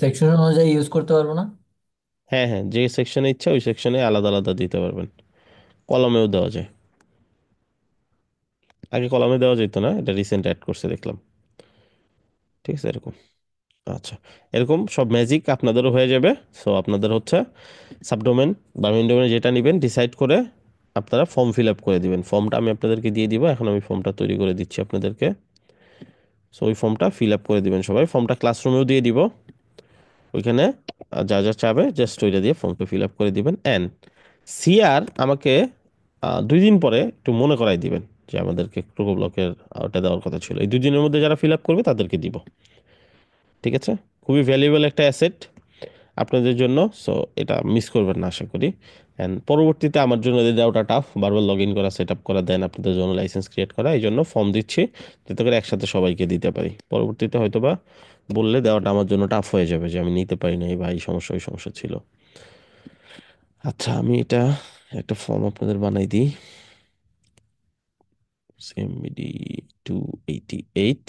সেকশন অনুযায়ী ইউজ করতে পারবো না? হ্যাঁ হ্যাঁ, যে সেকশনে ইচ্ছা ওই সেকশনে আলাদা আলাদা দিতে পারবেন। কলমেও দেওয়া যায়, আগে কলমে দেওয়া যেত না, এটা রিসেন্ট অ্যাড করছে দেখলাম, ঠিক আছে এরকম। আচ্ছা, এরকম সব ম্যাজিক আপনাদেরও হয়ে যাবে। সো আপনাদের হচ্ছে সাবডোমেন বা মেইন ডোমেনে যেটা নেবেন ডিসাইড করে আপনারা ফর্ম ফিল আপ করে দিবেন। ফর্মটা আমি আপনাদেরকে দিয়ে দিব, এখন আমি ফর্মটা তৈরি করে দিচ্ছি আপনাদেরকে। সো ওই ফর্মটা ফিল আপ করে দিবেন সবাই, ফর্মটা ক্লাসরুমেও দিয়ে দিব, ওইখানে যা যা চাবে জাস্ট ওইটা দিয়ে ফর্মটা ফিল আপ করে দিবেন। অ্যান্ড সিআর আমাকে 2 দিন পরে একটু মনে করাই দিবেন যে আমাদেরকে ক্রোকো ব্লকের ওটা দেওয়ার কথা ছিল। এই 2 দিনের মধ্যে যারা ফিল আপ করবে তাদেরকে দিব, ঠিক আছে। খুবই ভ্যালুয়েবল একটা অ্যাসেট আপনাদের জন্য, সো এটা মিস করবেন না আশা করি। অ্যান্ড পরবর্তীতে আমার জন্য দেওয়াটা টাফ, বারবার লগ ইন করা, সেট আপ করা, দেন আপনাদের জন্য লাইসেন্স ক্রিয়েট করা, এই জন্য ফর্ম দিচ্ছি যাতে করে একসাথে সবাইকে দিতে পারি। পরবর্তীতে হয়তোবা বললে দেওয়াটা আমার জন্য টাফ হয়ে যাবে, যে আমি নিতে পারি না, এই বা এই সমস্যা ওই সমস্যা ছিল। আচ্ছা, আমি এটা একটা ফর্ম আপনাদের বানাই দিই, CMD 288।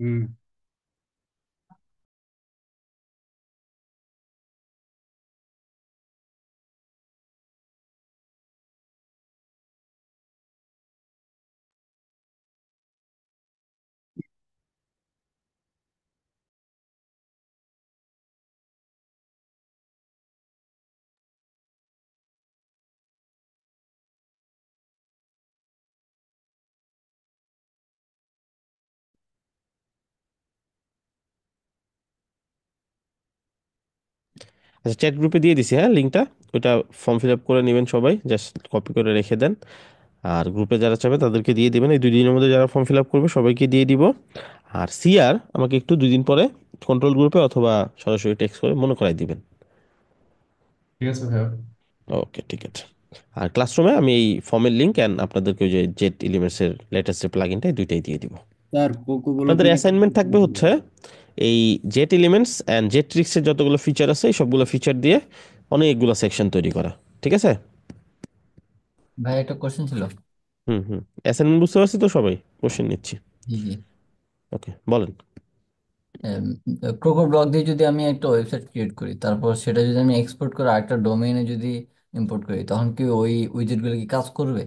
হুম। আচ্ছা, চ্যাট গ্রুপে দিয়ে দিছি, হ্যাঁ, লিঙ্কটা। ওইটা ফর্ম ফিল আপ করে নেবেন সবাই, জাস্ট কপি করে রেখে দেন। আর গ্রুপে যারা চাবে তাদেরকে দিয়ে দিবেন, এই 2 দিনের মধ্যে যারা ফর্ম ফিল আপ করবে সবাইকে দিয়ে দিব। আর সিআর আমাকে একটু 2 দিন পরে কন্ট্রোল গ্রুপে অথবা সরাসরি টেক্সট করে মনে করাই দিবেন। ঠিক আছে ভাইয়া। ওকে, ঠিক আছে। আর ক্লাসরুমে আমি এই ফর্মের লিঙ্ক অ্যান্ড আপনাদেরকে ওই যে জেট এলিমেন্টসের লেটেস্ট যে প্লাগইনটা, দুইটাই দিয়ে দিব। স্যার কোকো আপনাদের ব্লকের একটা অ্যাসাইনমেন্ট থাকবে হচ্ছে এই জেট এলিমেন্টস অ্যান্ড জেট ট্রিক্সের যতগুলো ফিচার আছে এই সবগুলো ফিচার দিয়ে অনেকগুলো সেকশন তৈরি করা, ঠিক আছে? ভাই একটা কোশ্চেন ছিল। হুম হুম, অ্যাসাইনমেন্ট বুঝতে পারছি তো সবাই? কোশ্চেন নিচ্ছি। জি জি। ওকে, বলেন। ক্রোকো ব্লক দিয়ে যদি আমি একটা ওয়েবসাইট ক্রিয়েট করি, তারপর সেটা যদি আমি এক্সপোর্ট করে আরেকটা ডোমেইনে যদি ইম্পোর্ট করি, তখন কি ওই উইজেট গুলো কি কাজ করবে?